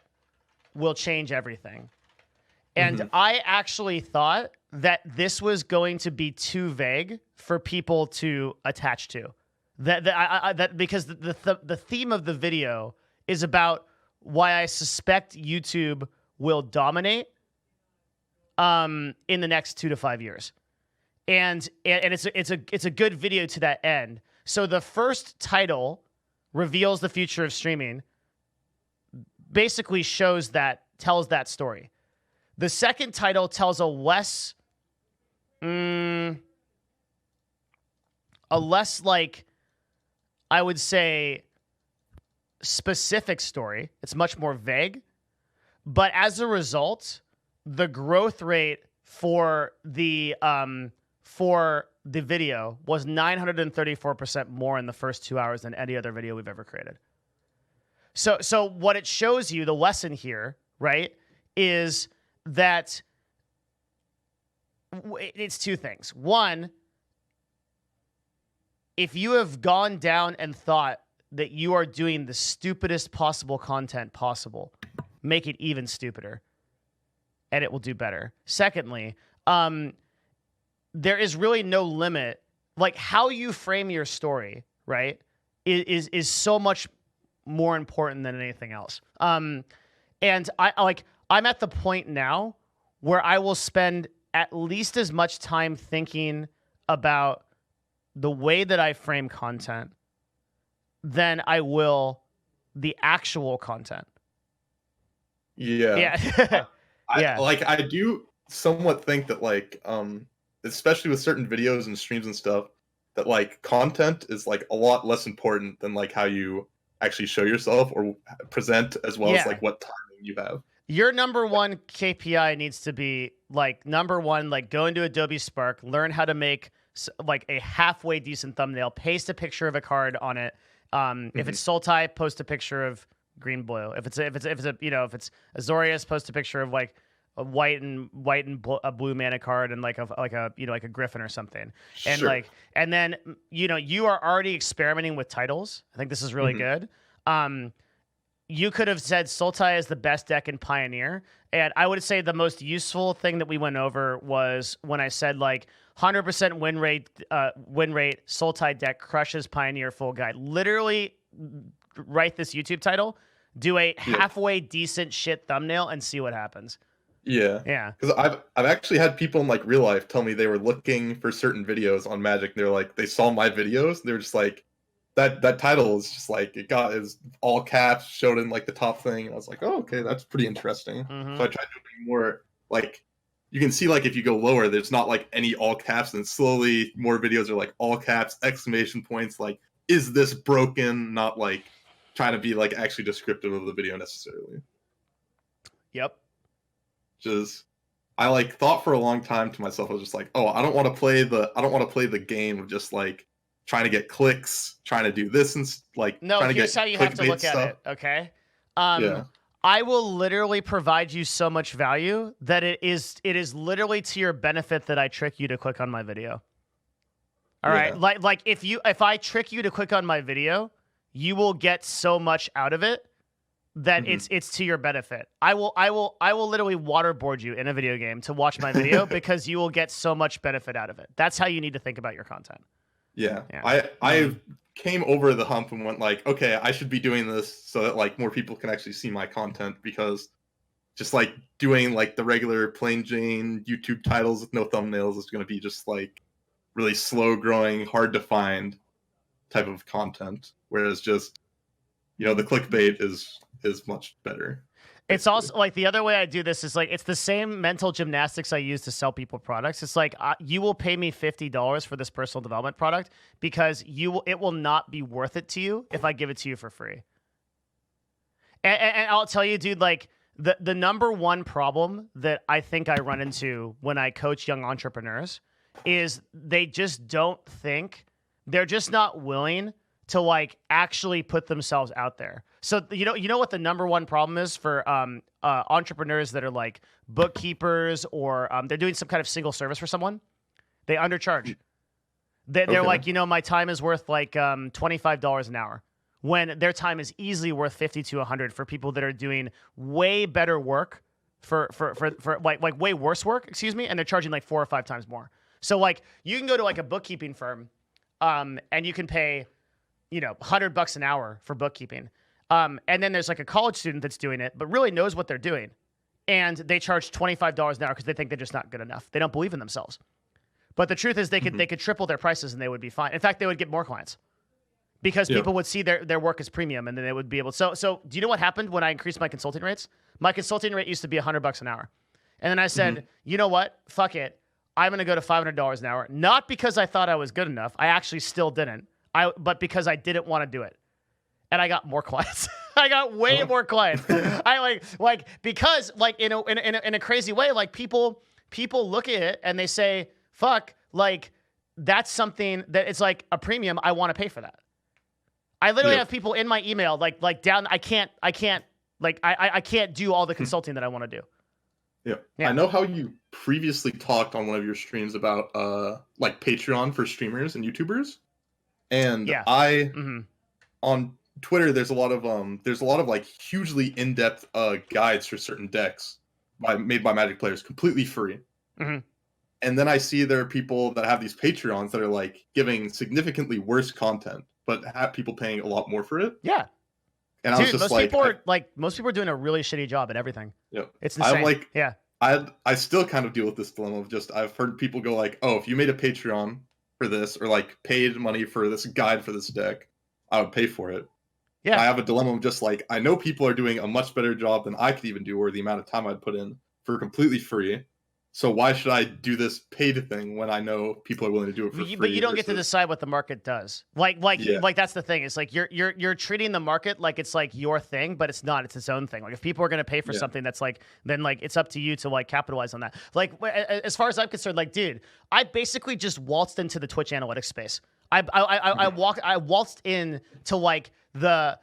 will change everything. And I actually thought that this was going to be too vague for people to attach to. Because the theme of the video is about why I suspect YouTube will dominate in the next 2 to 5 years. And it's a good video to that end. So the first title reveals the future of streaming, basically tells that story. The second title tells a less like, I would say, specific story. It's much more vague. But as a result, the growth rate for the video was 934% more in the first 2 hours than any other video we've ever created. So what it shows you, the lesson here, right, is that it's 2 things. One, if you have gone down and thought that you are doing the stupidest possible content possible, make it even stupider, and it will do better. Secondly, there is really no limit. Like, how you frame your story, right, is so much more important than anything else. And I'm at the point now where I will spend at least as much time thinking about the way that I frame content than I will the actual content. Yeah. I do somewhat think that, like, especially with certain videos and streams and stuff, that, like, content is, like, a lot less important than, like, how you actually show yourself or present, as well as, like, what timing you have. Your number one KPI needs to be, like, number one, like, go into Adobe Spark, learn how to make, like, a halfway decent thumbnail, paste a picture of a card on it. If it's Sultai, post a picture of green blue. If it's Azorius, post a picture of, like, a white and a blue mana card and like a Griffin or something. And and then you are already experimenting with titles. I think this is really good. You could have said Sultai is the best deck in Pioneer, and I would say the most useful thing that we went over was when I said, like, 100% win rate Sultai deck crushes Pioneer full guide. Literally write this YouTube title, do a halfway decent shit thumbnail, and see what happens. Yeah. Because I've actually had people in, like, real life tell me they were looking for certain videos on Magic. They're like, they saw my videos. They're just like, that title is just like, is all caps, showed in, like, the top thing. And I was like, oh, okay, that's pretty interesting. So I tried doing more, like, you can see, like, if you go lower, there's not, like, any all caps, and slowly more videos are, like, all caps, exclamation points, like, is this broken? Not, like, trying to be, like, actually descriptive of the video necessarily. Yep. Just, I, like, thought for a long time to myself, I was just like, oh, I don't want to play the game of just, like, trying to get clicks, trying to do this and, like, no, trying to here's get how you have to look stuff. at it, okay? I will literally provide you so much value that it is literally to your benefit that I trick you to click on my video. All right, like if I trick you to click on my video, you will get so much out of it that it's to your benefit. I will literally waterboard you in a video game to watch my video because you will get so much benefit out of it. That's how you need to think about your content. Yeah. I came over the hump and went like, okay, I should be doing this so that like more people can actually see my content, because just like doing like the regular plain Jane YouTube titles with no thumbnails is going to be just like really slow growing, hard to find type of content. Whereas just, you know, the clickbait is much better. It's also like the other way I do this is like it's the same mental gymnastics I use to sell people products. It's like you will pay me $50 for this personal development product because it will not be worth it to you if I give it to you for free. And I'll tell you, dude, like the number one problem that I think I run into when I coach young entrepreneurs is they just don't think, they're just not willing to like actually put themselves out there. So you know what the number one problem is for entrepreneurs that are like bookkeepers or they're doing some kind of single service for someone? They undercharge. They're like, you know, my time is worth like $25 an hour, when their time is easily worth 50 to 100 for people that are doing way better work for like way worse work, excuse me, and they're charging like 4 or 5 times more. So like you can go to like a bookkeeping firm and you can pay, you know, $100 an hour for bookkeeping. And then there's like a college student that's doing it, but really knows what they're doing. And they charge $25 an hour because they think they're just not good enough. They don't believe in themselves. But the truth is they could triple their prices and they would be fine. In fact, they would get more clients because people would see their work as premium, and then they would be able to. So do you know what happened when I increased my consulting rates? My consulting rate used to be $100 an hour. And then I said, you know what? Fuck it. I'm going to go to $500 an hour. Not because I thought I was good enough. I actually still didn't. But because I didn't want to do it. And I got more clients. I got way more clients. I like because like in a crazy way, like people look at it and they say, fuck, like that's something that it's like a premium. I want to pay for that. I literally have people in my email like down. I can't do all the consulting that I want to do. Yeah. I know how you previously talked on one of your streams about like Patreon for streamers and YouTubers. And on Twitter, there's a lot of like hugely in-depth guides for certain decks made by Magic players, completely free. And then I see there are people that have these Patreons that are like giving significantly worse content, but have people paying a lot more for it. Yeah. And I was just most people are doing a really shitty job at everything. Yeah. It's insane. I'm like, I still kind of deal with this dilemma of just, I've heard people go like, oh, if you made a Patreon for this, or like paid money for this guide for this deck, I would pay for it. Yeah. I have a dilemma of just like, I know people are doing a much better job than I could even do, or the amount of time I'd put in for completely free. So why should I do this paid thing when I know people are willing to do it for free? But you don't get to decide what the market does. Like that's the thing. It's like you're treating the market like it's like your thing, but it's not. It's its own thing. Like if people are going to pay for something that's like, then like it's up to you to like capitalize on that. Like as far as I'm concerned, like dude, I basically just waltzed into the Twitch analytics space. I waltzed in to like the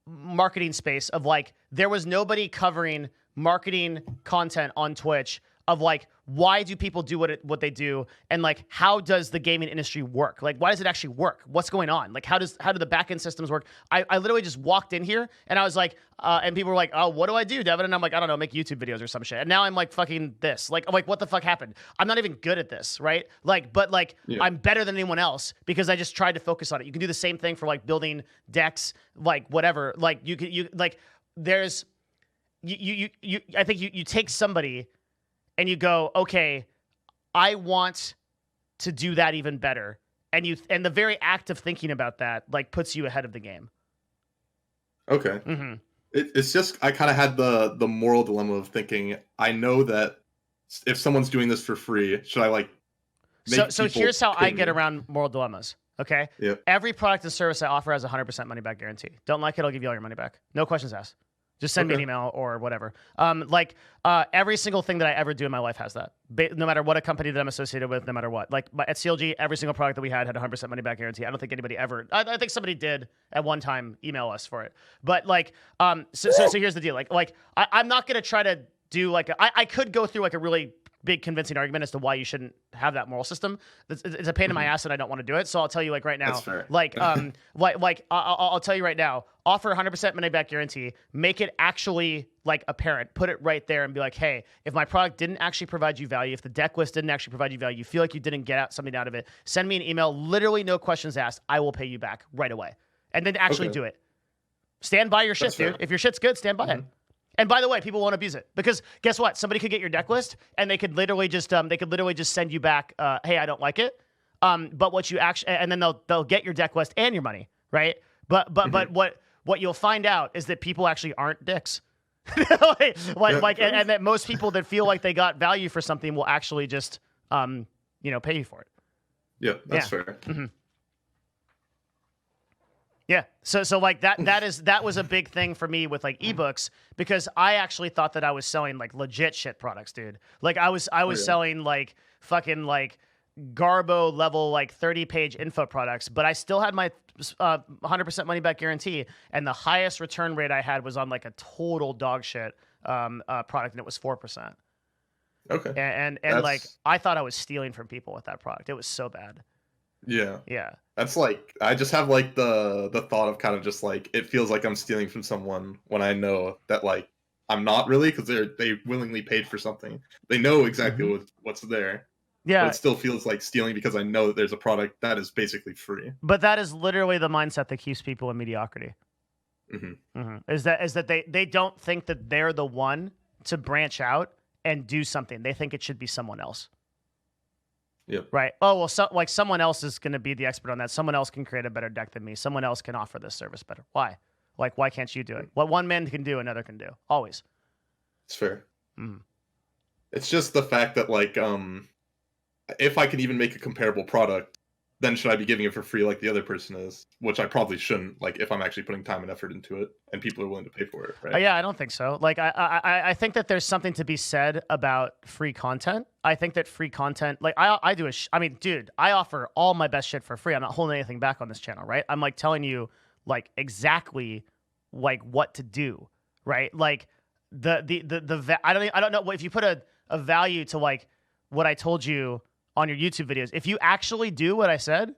marketing space of like there was nobody covering marketing content on Twitch of like why do people do what they do, and like how does the gaming industry work? Like why does it actually work? What's going on? Like how do the back end systems work? I literally just walked in here and I was like and people were like, oh, what do I do, Devin? And I'm like, I don't know, make YouTube videos or some shit. And now I'm like fucking this. Like what the fuck happened? I'm not even good at this, right? Like but like I'm better than anyone else because I just tried to focus on it. You can do the same thing for like building decks, like whatever. Like you like there's you I think you take somebody and you go, okay, I want to do that even better. And the very act of thinking about that like puts you ahead of the game. Okay. It's just, I kind of had the moral dilemma of thinking, I know that if someone's doing this for free, should I like make So here's how I get around moral dilemmas. Okay. Every product and service I offer has a 100% money back guarantee. Don't like it, I'll give you all your money back. No questions asked. Just send me an email or whatever. Every single thing that I ever do in my life has that. No matter what a company that I'm associated with, no matter what. Like at CLG, every single product that we had a 100% money back guarantee. I don't think anybody ever. I think somebody did at one time email us for it. But so here's the deal. I'm not gonna try to do I could go through like a really big convincing argument as to why you shouldn't have that moral system. It's a pain in my ass and I don't want to do it. So I'll tell you like right now, That's fair. I'll tell you right now, offer 100% money back guarantee, make it actually like apparent, put it right there and be like, hey, if my product didn't actually provide you value, if the deck list didn't actually provide you value, you feel like you didn't get something out of it, send me an email, literally no questions asked. I will pay you back right away. And then actually do it. Stand by your shit, That's fair. dude. If your shit's good, stand by it. And by the way, people won't abuse it because guess what? Somebody could get your deck list and they could literally just send you back, hey, I don't like it. But what you actually, and then they'll get your deck list and your money, right? But what you'll find out is that people actually aren't dicks. And that most people that feel like they got value for something will actually just pay you for it. Yeah, that's fair. Yeah. So like that was a big thing for me with like ebooks because I actually thought that I was selling like legit shit products, dude. Like I was selling like fucking like Garbo level like 30-page info products, but I still had my 100% money back guarantee, and the highest return rate I had was on like a total dog shit product, and it was 4%. Okay. And like I thought I was stealing from people with that product. It was so bad. Yeah. Yeah. That's like, I just have like the thought of kind of just like, it feels like I'm stealing from someone when I know that like I'm not really, because they willingly paid for something. They know exactly what's there. Yeah. But it still feels like stealing because I know that there's a product that is basically free. But that is literally the mindset that keeps people in mediocrity. Is that they don't think that they're the one to branch out and do something. They think it should be someone else. Yep. Right. Oh, well, someone else is going to be the expert on that. Someone else can create a better deck than me. Someone else can offer this service better. Why? Like, why can't you do it? What one man can do, another can do. Always. It's fair. It's just the fact that, like, if I can even make a comparable product, then should I be giving it for free like the other person is? Which I probably shouldn't, like, if I'm actually putting time and effort into it and people are willing to pay for it, right? Yeah, I don't think so. Like, I think that there's something to be said about free content. I think that free content, like, dude, I offer all my best shit for free. I'm not holding anything back on this channel, right? I'm, like, telling you, like, exactly, like, what to do, right? Like, I don't know, if you put a value to, like, what I told you on your YouTube videos, if you actually do what I said,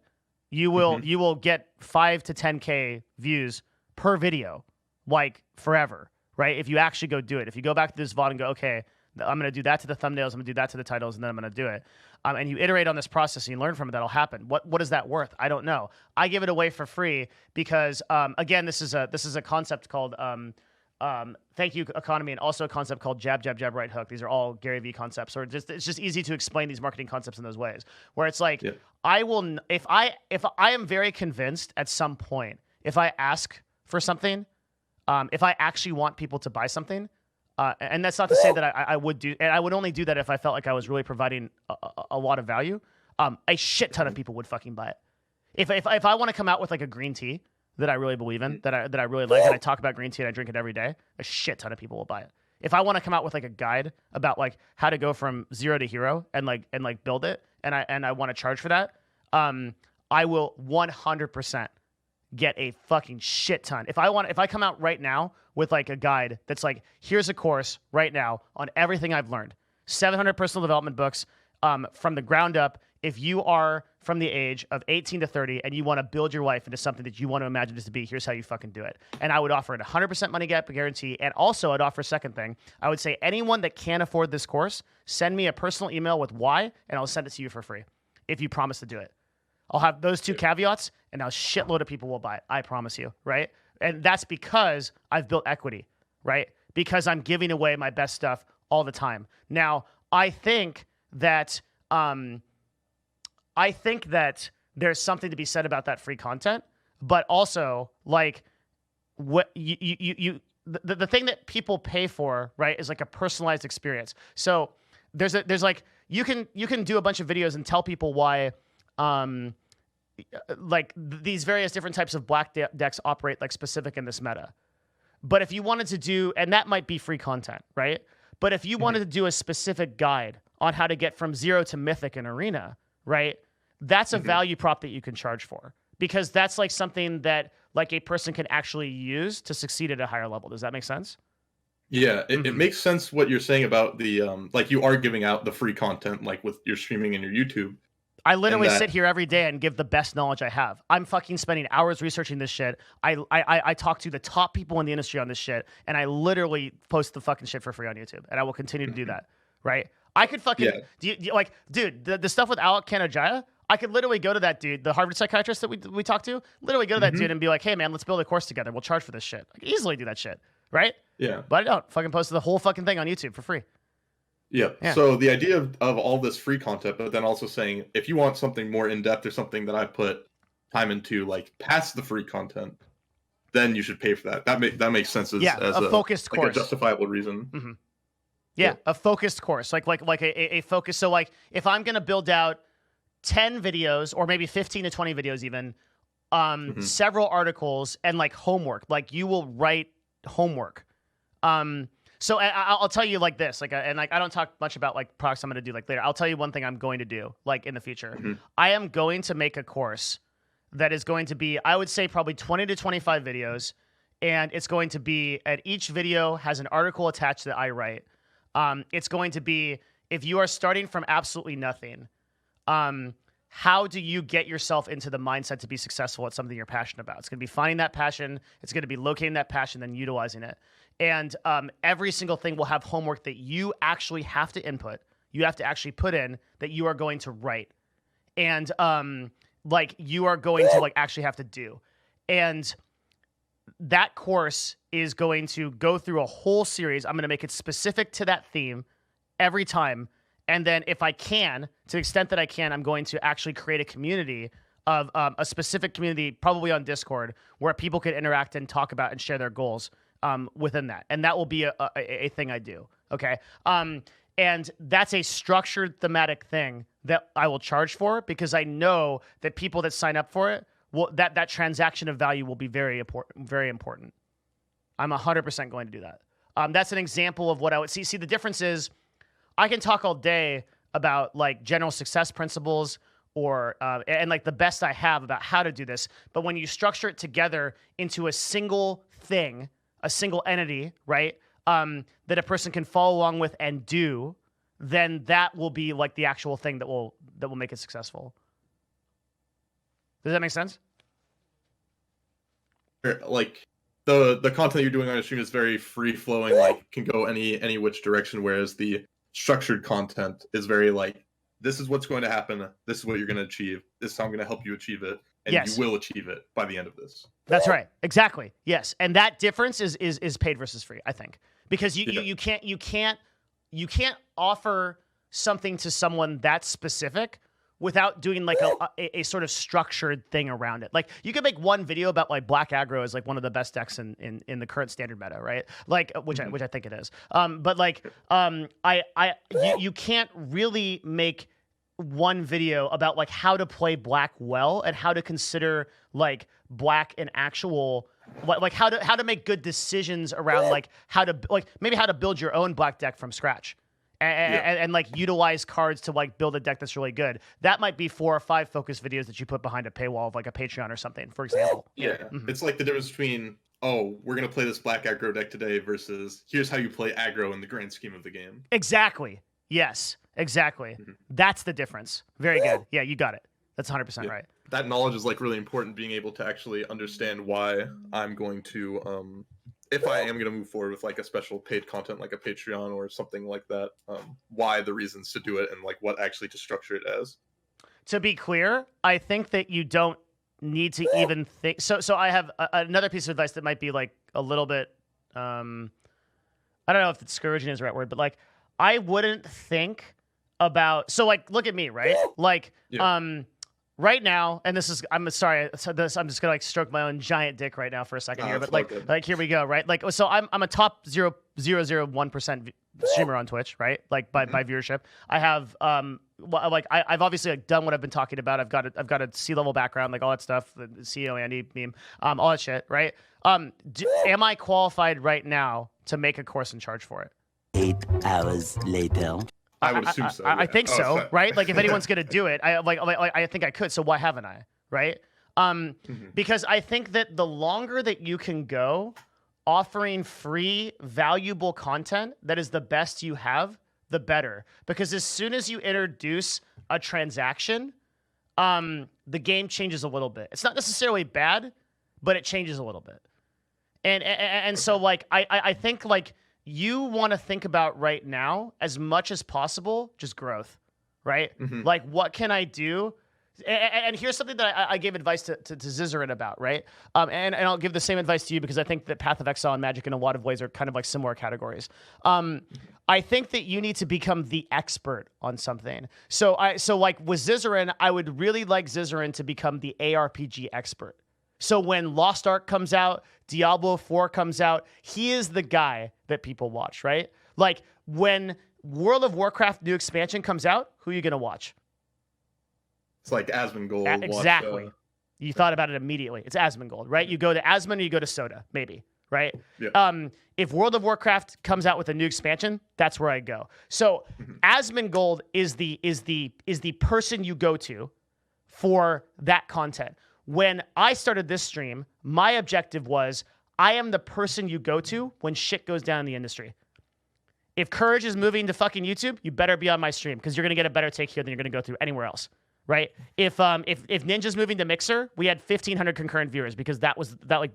you will get 5 to 10K views per video, like forever, right? If you actually go do it. If you go back to this VOD and go, okay, I'm going to do that to the thumbnails, I'm going to do that to the titles, and then I'm going to do it. And you iterate on this process and you learn from it, that'll happen. What is that worth? I don't know. I give it away for free because, again, this is a concept called thank you economy, and also a concept called jab, jab, jab, right hook. These are all Gary Vee concepts, or it's just easy to explain these marketing concepts in those ways, where it's like, I will, if I am very convinced at some point, if I ask for something, if I actually want people to buy something, and that's not to say that I would do, and I would only do that if I felt like I was really providing a lot of value, a shit ton of people would fucking buy it. If I want to come out with like a green tea that I really believe in, that I really like, and I talk about green tea and I drink it every day, a shit ton of people will buy it. If I want to come out with like a guide about like how to go from 0 to hero and build it, and I want to charge for that, I will 100% get a fucking shit ton. If I come out right now with like a guide that's like, here's a course right now on everything I've learned, 700 personal development books from the ground up. If you are from the age of 18 to 30 and you want to build your life into something that you want to imagine this to be, here's how you fucking do it. And I would offer it 100% money gap guarantee. And also I'd offer a second thing. I would say anyone that can't afford this course, send me a personal email with why, and I'll send it to you for free if you promise to do it. I'll have those two caveats, and now a shitload of people will buy it. I promise you, right? And that's because I've built equity, right? Because I'm giving away my best stuff all the time. Now, I think that there's something to be said about that free content, but also like what the thing that people pay for, right, is like a personalized experience. So there's like you can do a bunch of videos and tell people why like these various different types of black decks operate like specific in this meta. But if you wanted to do, and that might be free content, right? But if you wanted to do a specific guide on how to get from 0 to mythic in arena, right? That's a value prop that you can charge for, because that's like something that like a person can actually use to succeed at a higher level. Does that make sense? Yeah, it makes sense what you're saying about the like you are giving out the free content like with your streaming and your YouTube. I literally sit here every day and give the best knowledge I have. I'm fucking spending hours researching this shit. I talk to the top people in the industry on this shit, and I literally post the fucking shit for free on YouTube, and I will continue to do that, right? I could fucking, like, dude, the stuff with Alec Kanajaya, I could literally go to that dude, the Harvard psychiatrist that we talked to, literally go to that dude and be like, hey, man, let's build a course together. We'll charge for this shit. I could easily do that shit, right? Yeah. But I don't. Fucking post the whole fucking thing on YouTube for free. Yeah. So the idea of all this free content, but then also saying if you want something more in depth or something that I put time into, like past the free content, then you should pay for that. That makes sense as a focused course, like a justifiable reason. Yeah, a focused course, like a focus. So like if I'm gonna build out 10 videos or maybe 15 to 20 videos even, several articles and like homework, like you will write homework. So I'll tell you like this, like, and like I don't talk much about like products I'm going to do like later. I'll tell you one thing I'm going to do like in the future. I am going to make a course that is going to be, I would say probably 20 to 25 videos, and it's going to be at each video has an article attached that I write. It's going to be, if you are starting from absolutely nothing, how do you get yourself into the mindset to be successful at something you're passionate about? It's going to be finding that passion. It's going to be locating that passion, then utilizing it. And every single thing will have homework that you actually have to input. You have to actually put in that you are going to write. And like you are going to like actually have to do. And that course is going to go through a whole series. I'm going to make it specific to that theme every time. And then if I can, to the extent that I can, I'm going to actually create a community of a specific community, probably on Discord, where people can interact and talk about and share their goals within that. And that will be a thing I do. Okay. And that's a structured thematic thing that I will charge for, because I know that people that sign up for it, that transaction of value will be very important. Very important. I'm 100% going to do that. That's an example of what I would see. See, the difference is I can talk all day about like general success principles or and like the best I have about how to do this. But when you structure it together into a single thing, a single entity, right, that a person can follow along with and do, then that will be like the actual thing that will make it successful. Does that make sense? Like the content you're doing on your stream is very free flowing, like can go any which direction, whereas the structured content is very like, this is what's going to happen, this is what you're going to achieve, this is how I'm going to help you achieve it, and you will achieve it by the end of this. That's right. Exactly. Yes. And that difference is paid versus free, I think. Because you can't offer something to someone that specific without doing like a sort of structured thing around it. Like you could make one video about like black aggro as like one of the best decks in the current standard meta, right? Like which I think it is. But like you can't really make one video about like how to play black well and how to consider like black an actual like how to make good decisions around like how to like maybe how to build your own black deck from scratch. And like utilize cards to like build a deck that's really good. That might be 4 or 5 focus videos that you put behind a paywall of like a Patreon or something, for example. Yeah. It's like the difference between, oh, we're going to play this black aggro deck today versus here's how you play aggro in the grand scheme of the game. Exactly. Yes, exactly. That's the difference. Very good. Yeah, you got it. That's 100% right. That knowledge is like really important, being able to actually understand why I'm going to if I am going to move forward with like a special paid content like a Patreon or something like that, why the reasons to do it and like what actually to structure it as. To be clear, I think that you don't need to even think. So I have another piece of advice that might be like a little bit, I don't know if discouraging is the right word, but like I wouldn't think about, so like look at me, right? Like right now, and this is, I'm sorry, I said this, I'm just gonna like stroke my own giant dick right now for a second here, but like here we go, right? Like, so I'm a top 0.001% streamer on Twitch, right? Like by viewership. I have like I've obviously like done what I've been talking about. I've got a C-level background, like all that stuff, the CEO Andy meme, all that shit, right? Am I qualified right now to make a course and charge for it? 8 hours later. I would assume so. I think so, right? Like if anyone's gonna do it, I think I could. So why haven't I, right? Because I think that the longer that you can go offering free, valuable content that is the best you have, the better. Because as soon as you introduce a transaction, the game changes a little bit. It's not necessarily bad, but it changes a little bit. And so like I think like you want to think about right now as much as possible just growth, right? Like what can I do? And here's something that I gave advice to Zizarin about, right? And I'll give the same advice to you because I think that Path of Exile and Magic in a lot of ways are kind of like similar categories. I think that you need to become the expert on something. So like with Zizarin, I would really like Zizarin to become the ARPG expert. So when Lost Ark comes out, Diablo 4 comes out, he is the guy that people watch, right? Like when World of Warcraft new expansion comes out, who are you going to watch? It's like Asmongold. Exactly. You thought about it immediately. It's Asmongold, right? You go to Asmon or you go to Soda, maybe, right? Yeah. If World of Warcraft comes out with a new expansion, that's where I go. So Asmongold is the person you go to for that content. When I started this stream, my objective was I am the person you go to when shit goes down in the industry. If Courage is moving to fucking YouTube, you better be on my stream because you're gonna get a better take here than you're gonna go through anywhere else. Right? If Ninja's moving to Mixer, we had 1,500 concurrent viewers because that was like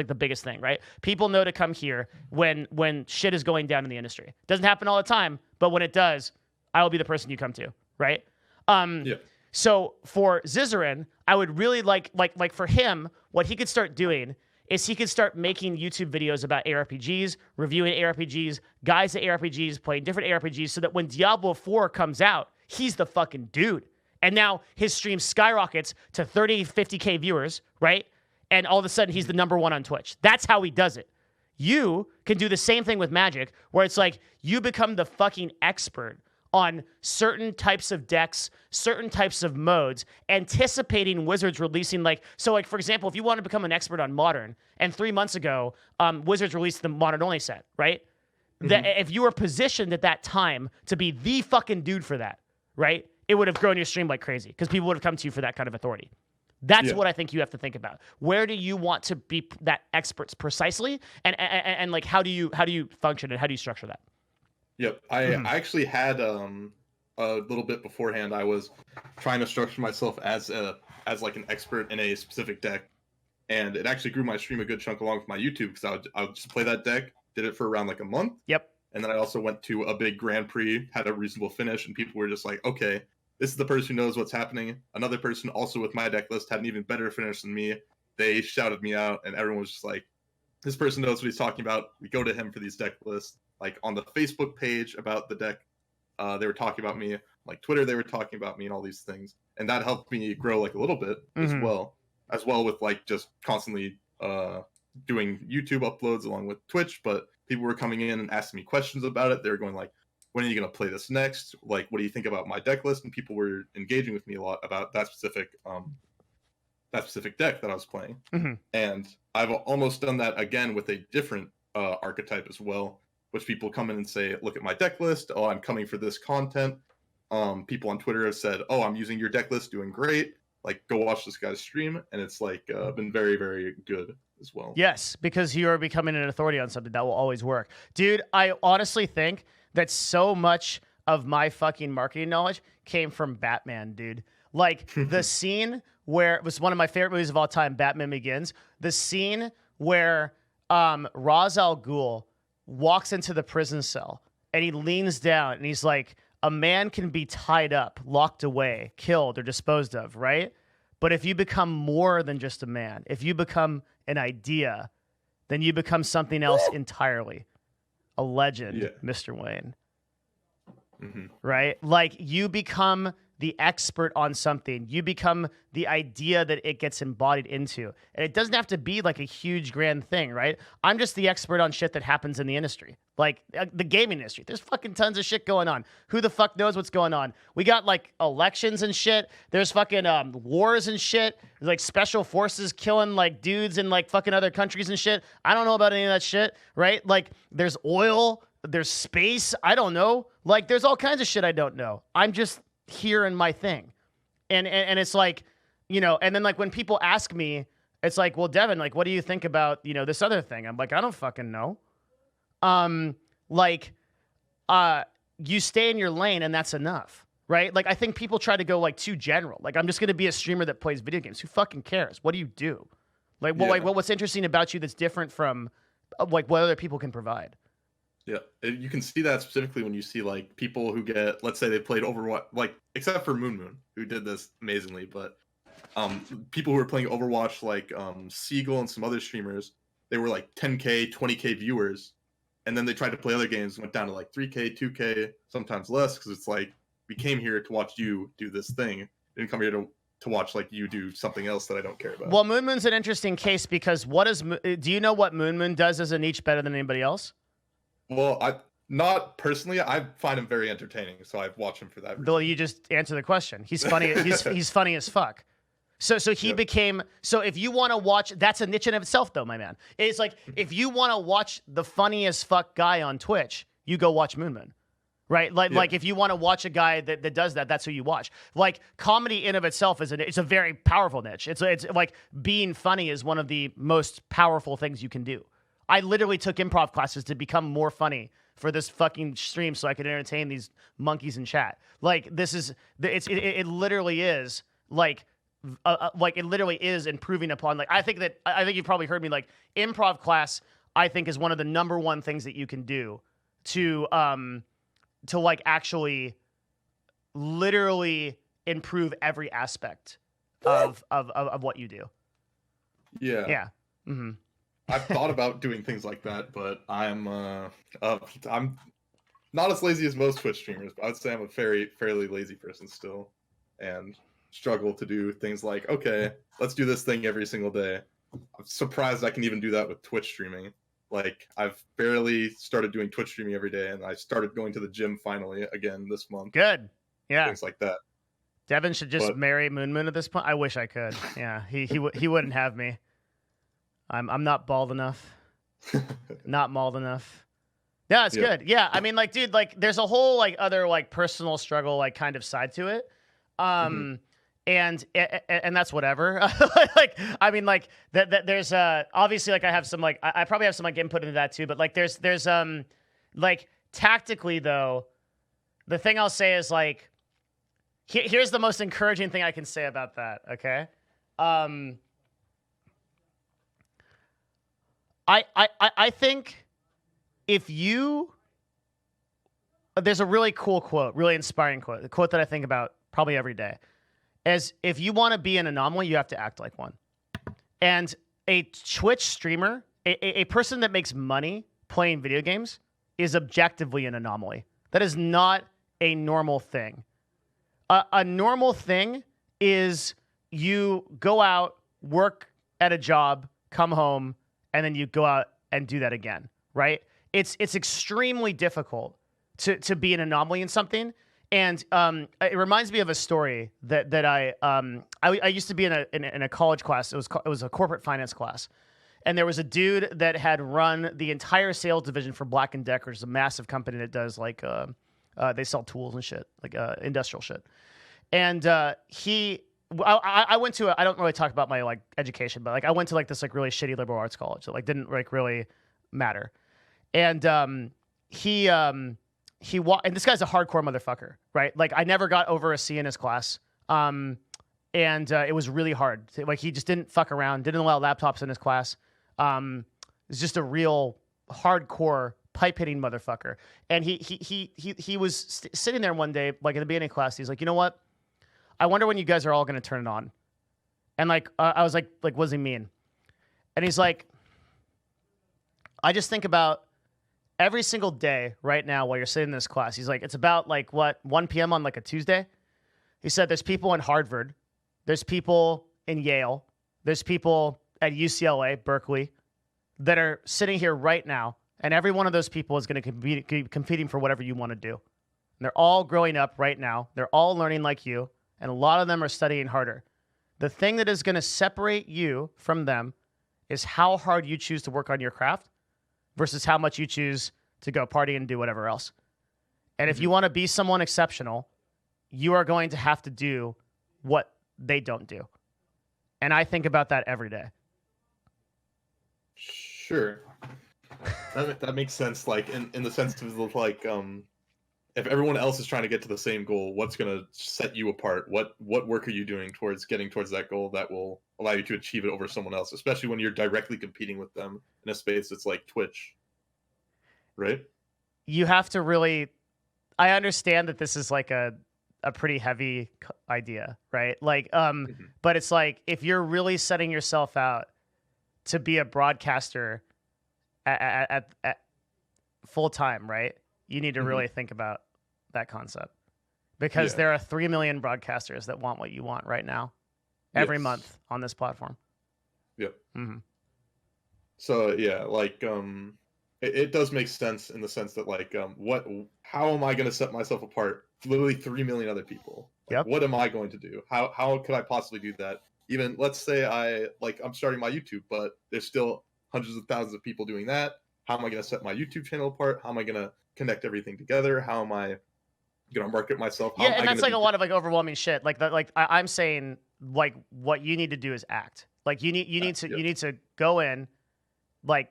the biggest thing, right? People know to come here when shit is going down in the industry. Doesn't happen all the time, but when it does, I will be the person you come to, right? Yeah. So for Zizarin, I would really like for him, what he could start doing is he could start making YouTube videos about ARPGs, reviewing ARPGs, guides to ARPGs, playing different ARPGs, so that when Diablo 4 comes out, he's the fucking dude. And now his stream skyrockets to 30, 50K viewers, right? And all of a sudden, he's the #1 on Twitch. That's how he does it. You can do the same thing with Magic, where it's like you become the fucking expert on certain types of decks, certain types of modes, anticipating Wizards releasing so like, for example, if you want to become an expert on Modern, and 3 months ago, Wizards released the Modern-only set, right? If you were positioned at that time to be the fucking dude for that, right? It would have grown your stream like crazy because people would have come to you for that kind of authority. That's what I think you have to think about. Where do you want to be that expert precisely, and like how do you function and how do you structure that? Yep, I actually had a little bit beforehand. I was trying to structure myself as like an expert in a specific deck, and it actually grew my stream a good chunk along with my YouTube because I would just play that deck. Did it for around like a month. Yep. And then I also went to a big Grand Prix, had a reasonable finish, and people were just like, okay, this is the person who knows what's happening. Another person also with my deck list had an even better finish than me. They shouted me out, and everyone was just like, this person knows what he's talking about. We go to him for these deck lists. Like on the Facebook page about the deck, they were talking about me. Like Twitter, they were talking about me and all these things. And that helped me grow like a little bit as well with like just constantly doing YouTube uploads along with Twitch. But people were coming in and asking me questions about it. They were going like, when are you going to play this next? Like, what do you think about my deck list? And people were engaging with me a lot about that specific deck that I was playing. And I've almost done that again with a different archetype as well, which people come in and say, look at my deck list. Oh, I'm coming for this content. People on Twitter have said, oh, I'm using your deck list, doing great. Like, go watch this guy's stream. And it's like been very, very good as well. Yes, because you are becoming an authority on something that will always work. Dude, I honestly think that so much of my fucking marketing knowledge came from Batman, dude. Like the scene where it was one of my favorite movies of all time, Batman Begins. The scene where Ra's al Ghul walks into the prison cell and he leans down and he's like, a man can be tied up, locked away, killed, or disposed of, right? But if you become more than just a man, if you become an idea, then you become something else entirely. A legend, Mr. Wayne. Right? Like you become the expert on something. You become the idea that it gets embodied into. And it doesn't have to be like a huge grand thing, right? I'm just the expert on shit that happens in the industry. Like the gaming industry. There's fucking tons of shit going on. Who the fuck knows what's going on? We got like elections and shit. There's fucking wars and shit. There's like special forces killing like dudes in like fucking other countries and shit. I don't know about any of that shit, right? Like there's oil, there's space. I don't know. Like there's all kinds of shit I don't know. I'm just here in my thing. And it's like, you know, and then like when people ask me, it's like, well, Devin, like, what do you think about, you know, this other thing? I'm like, I don't fucking know. You stay in your lane and that's enough, right? Like, I think people try to go like too general. Like, I'm just going to be a streamer that plays video games. Who fucking cares? What do you do? Like, well, what's interesting about you that's different from like what other people can provide? Yeah, you can see that specifically when you see like people who get, let's say they played Overwatch, like except for Moon, who did this amazingly, but people who were playing Overwatch, like Seagull and some other streamers, they were like 10K, 20K viewers, and then they tried to play other games and went down to like 3K, 2K, sometimes less, because it's like, we came here to watch you do this thing. We didn't come here to watch like you do something else that I don't care about. Well, Moon's an interesting case because do you know what Moon does as a niche better than anybody else? Well, not personally. I find him very entertaining, so I've watched him for that reason. Though you just answer the question. He's funny. He's funny as fuck. So he became. So if you want to watch, that's a niche in of itself, though, my man. It's like if you want to watch the funniest fuck guy on Twitch, you go watch Moon. Right? Like if you want to watch a guy that does that, that's who you watch. Like comedy in of itself it's a very powerful niche. It's like being funny is one of the most powerful things you can do. I literally took improv classes to become more funny for this fucking stream so I could entertain these monkeys in chat. Like it literally is like it literally is improving upon, like I think you've probably heard me, like improv class I think is one of the number one things that you can do to like actually literally improve every aspect of what you do. Yeah. Yeah. Mm-hmm. I've thought about doing things like that, but I'm not as lazy as most Twitch streamers, but I'd say I'm a fairly lazy person still, and struggle to do things like, okay, let's do this thing every single day. I'm surprised I can even do that with Twitch streaming. Like, I've barely started doing Twitch streaming every day, and I started going to the gym finally again this month. Good. Yeah. Things like that. Devin should just marry Moon at this point. I wish I could. Yeah, he wouldn't have me. I'm not bald enough. Not mauled enough. Yeah, it's good. Yeah, I mean, like, dude, like, there's a whole like other like personal struggle like kind of side to it. And that's whatever. Like, I mean, like that there's obviously like I have some like I probably have some like input into that too. But like there's like tactically though, the thing I'll say is like here's the most encouraging thing I can say about that. Okay. I think if you, there's a really cool quote, really inspiring quote, the quote that I think about probably every day, is if you want to be an anomaly, you have to act like one. And a Twitch streamer, a person that makes money playing video games is objectively an anomaly. That is not a normal thing. A normal thing is you go out, work at a job, come home, and then you go out and do that again, right? It's extremely difficult to be an anomaly in something. And it reminds me of a story that I used to be in a college class. It was a corporate finance class. And there was a dude that had run the entire sales division for Black & Decker, which is a massive company that does like they sell tools and shit, like industrial shit. And I went to I don't really talk about my like education, but like I went to like this like really shitty liberal arts college that like didn't like really matter. And and this guy's a hardcore motherfucker, right? Like I never got over a C in his class. And it was really hard. Like he just didn't fuck around, didn't allow laptops in his class. It's just a real hardcore pipe hitting motherfucker. And he was sitting there one day, like at the beginning of class, he's like, you know what? I wonder when you guys are all going to turn it on. And like, I was like, what does he mean? And he's like, I just think about every single day right now while you're sitting in this class. He's like, it's about like what, 1 p.m. on like a Tuesday. He said there's people in Harvard, there's people in Yale, there's people at UCLA, Berkeley, that are sitting here right now, and every one of those people is going to be competing for whatever you want to do. And they're all growing up right now. They're all learning like you, and a lot of them are studying harder. The thing that is going to separate you from them is how hard you choose to work on your craft versus how much you choose to go party and do whatever else. And if you want to be someone exceptional, you are going to have to do what they don't do. And I think about that every day. Sure. That makes sense. Like in the sense of like, if everyone else is trying to get to the same goal, what's going to set you apart? What work are you doing towards getting towards that goal that will allow you to achieve it over someone else, especially when you're directly competing with them in a space that's like Twitch, right? You have to really, I understand that this is like a pretty heavy idea, right? Like, but it's like, if you're really setting yourself out to be a broadcaster at full time, right? You need to really think about that concept, because there are 3 million broadcasters that want what you want right now, every month on this platform. Yep. Mm-hmm. So yeah, like it does make sense in the sense that like how am I going to set myself apart? Literally 3 million other people. Like, what am I going to do? How could I possibly do that? Even let's say I'm starting my YouTube, but there's still hundreds of thousands of people doing that. How am I going to set my YouTube channel apart? How am I going to connect everything together? How am I going to market myself? How and that's like a lot of like overwhelming shit. Like that, like I'm saying, like what you need to do is act. Like you need to go in, like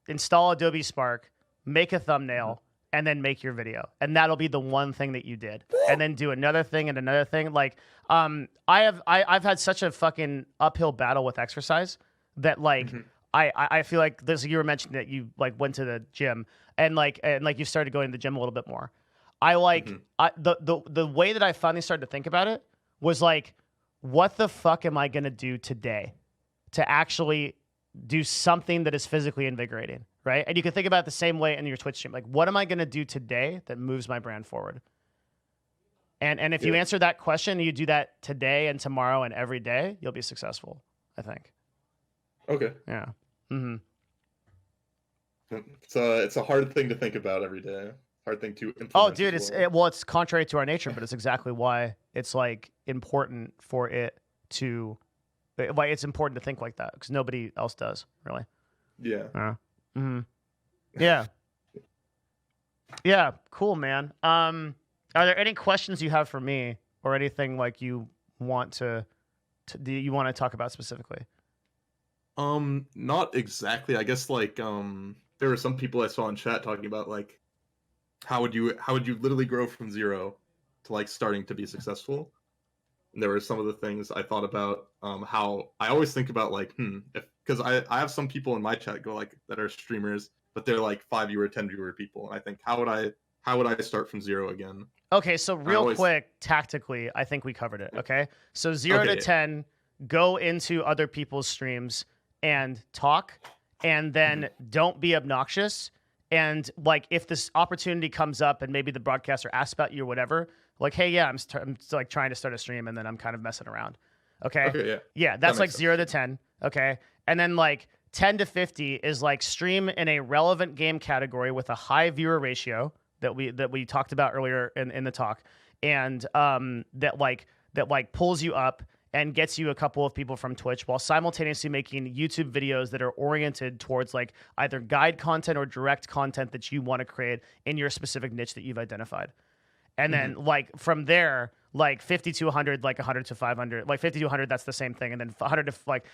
install Adobe Spark, make a thumbnail, and then make your video, and that'll be the one thing that you did, and then do another thing and another thing. Like I've had such a fucking uphill battle with exercise that like I feel like this. You were mentioning that you like went to the gym and you started going to the gym a little bit more. I like the way that I finally started to think about it was like, what the fuck am I gonna do today to actually do something that is physically invigorating, right? And you can think about it the same way in your Twitch stream. Like, what am I gonna do today that moves my brand forward? And if you answer that question and you do that today and tomorrow and every day, you'll be successful, I think. Okay. Yeah. Mm-hmm. It's a hard thing to think about every day. Hard thing to implement. Oh, dude, it's contrary to our nature, but it's exactly why it's like important for it to, why it's important to think like that, because nobody else does, really. Yeah. Yeah. Yeah. Cool, man. Are there any questions you have for me or anything like you want to talk about specifically? Not exactly. I guess like there were some people I saw in chat talking about like how would you literally grow from zero to like starting to be successful. And there were some of the things I thought about how I always think about like because I have some people in my chat go like that are streamers, but they're like 5 viewer, 10 viewer people, and I think how would I start from zero again? Okay, so quick, tactically, I think we covered it. Okay, so 0 to 10, go into other people's streams and talk, and then don't be obnoxious. And like, if this opportunity comes up and maybe the broadcaster asks about you or whatever, like, hey, yeah, I'm like trying to start a stream and then I'm kind of messing around. Okay. Yeah, that's like 0 to 10. Okay, and then like 10 to 50 is like stream in a relevant game category with a high viewer ratio that we talked about earlier in the talk, and that pulls you up and gets you a couple of people from Twitch while simultaneously making YouTube videos that are oriented towards like either guide content or direct content that you want to create in your specific niche that you've identified. And then like from there, like 50 to 100, like 100 to 500, like 50 to 100, that's the same thing. And then 100 to like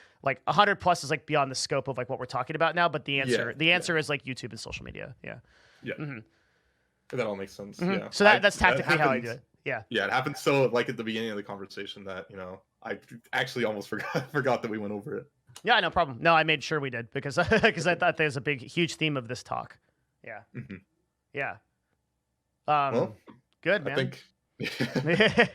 100 plus is like beyond the scope of like what we're talking about now. But the answer is like YouTube and social media. Yeah. Yeah. That all makes sense. Yeah. So that's tactically how I do it. Yeah. Yeah. It happened so like at the beginning of the conversation that, I actually almost forgot that we went over it. Yeah, no problem. No, I made sure we did because I thought there's a huge theme of this talk. Yeah. Yeah. Well, good, man. I think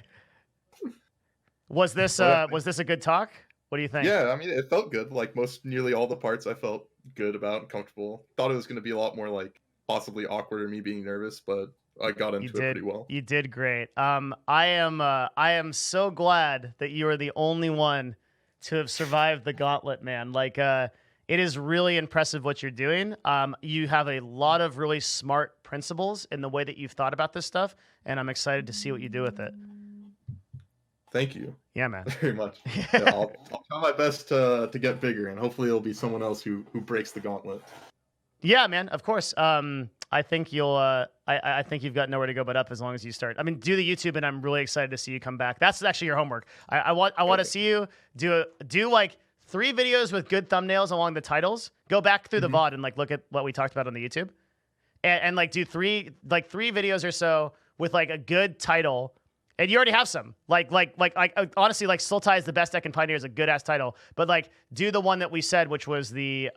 was this a good talk? What do you think? Yeah, I mean, it felt good. Like nearly all the parts I felt good about and comfortable. Thought it was going to be a lot more like possibly awkward or me being nervous, but I got into it pretty well. You did great. I am so glad that you are the only one to have survived the gauntlet, man. Like, it is really impressive what you're doing. You have a lot of really smart principles in the way that you've thought about this stuff, and I'm excited to see what you do with it. Thank you. Yeah, man. Very much. Yeah, I'll try my best to get bigger, and hopefully it'll be someone else who breaks the gauntlet. Yeah, man. Of course. I think you'll. I think you've got nowhere to go but up as long as you start. I mean, do the YouTube, and I'm really excited to see you come back. That's actually your homework. I want to see you do like 3 videos with good thumbnails along the titles. Go back through the VOD and like look at what we talked about on the YouTube, and like do 3 videos or so with like a good title. And you already have some. Like honestly, like Sultai is the best deck in Pioneer is a good ass title. But like, do the one that we said, which was the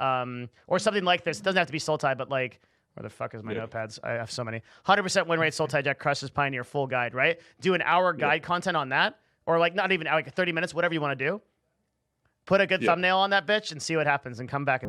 or something like this. It doesn't have to be Sultai, but like, where the fuck is my notepads? I have so many. 100% win rate Sultai deck crushes Pioneer full guide, right? Do an hour guide content on that, or like not even like 30 minutes, whatever you want to do. Put a good thumbnail on that bitch and see what happens, and come back.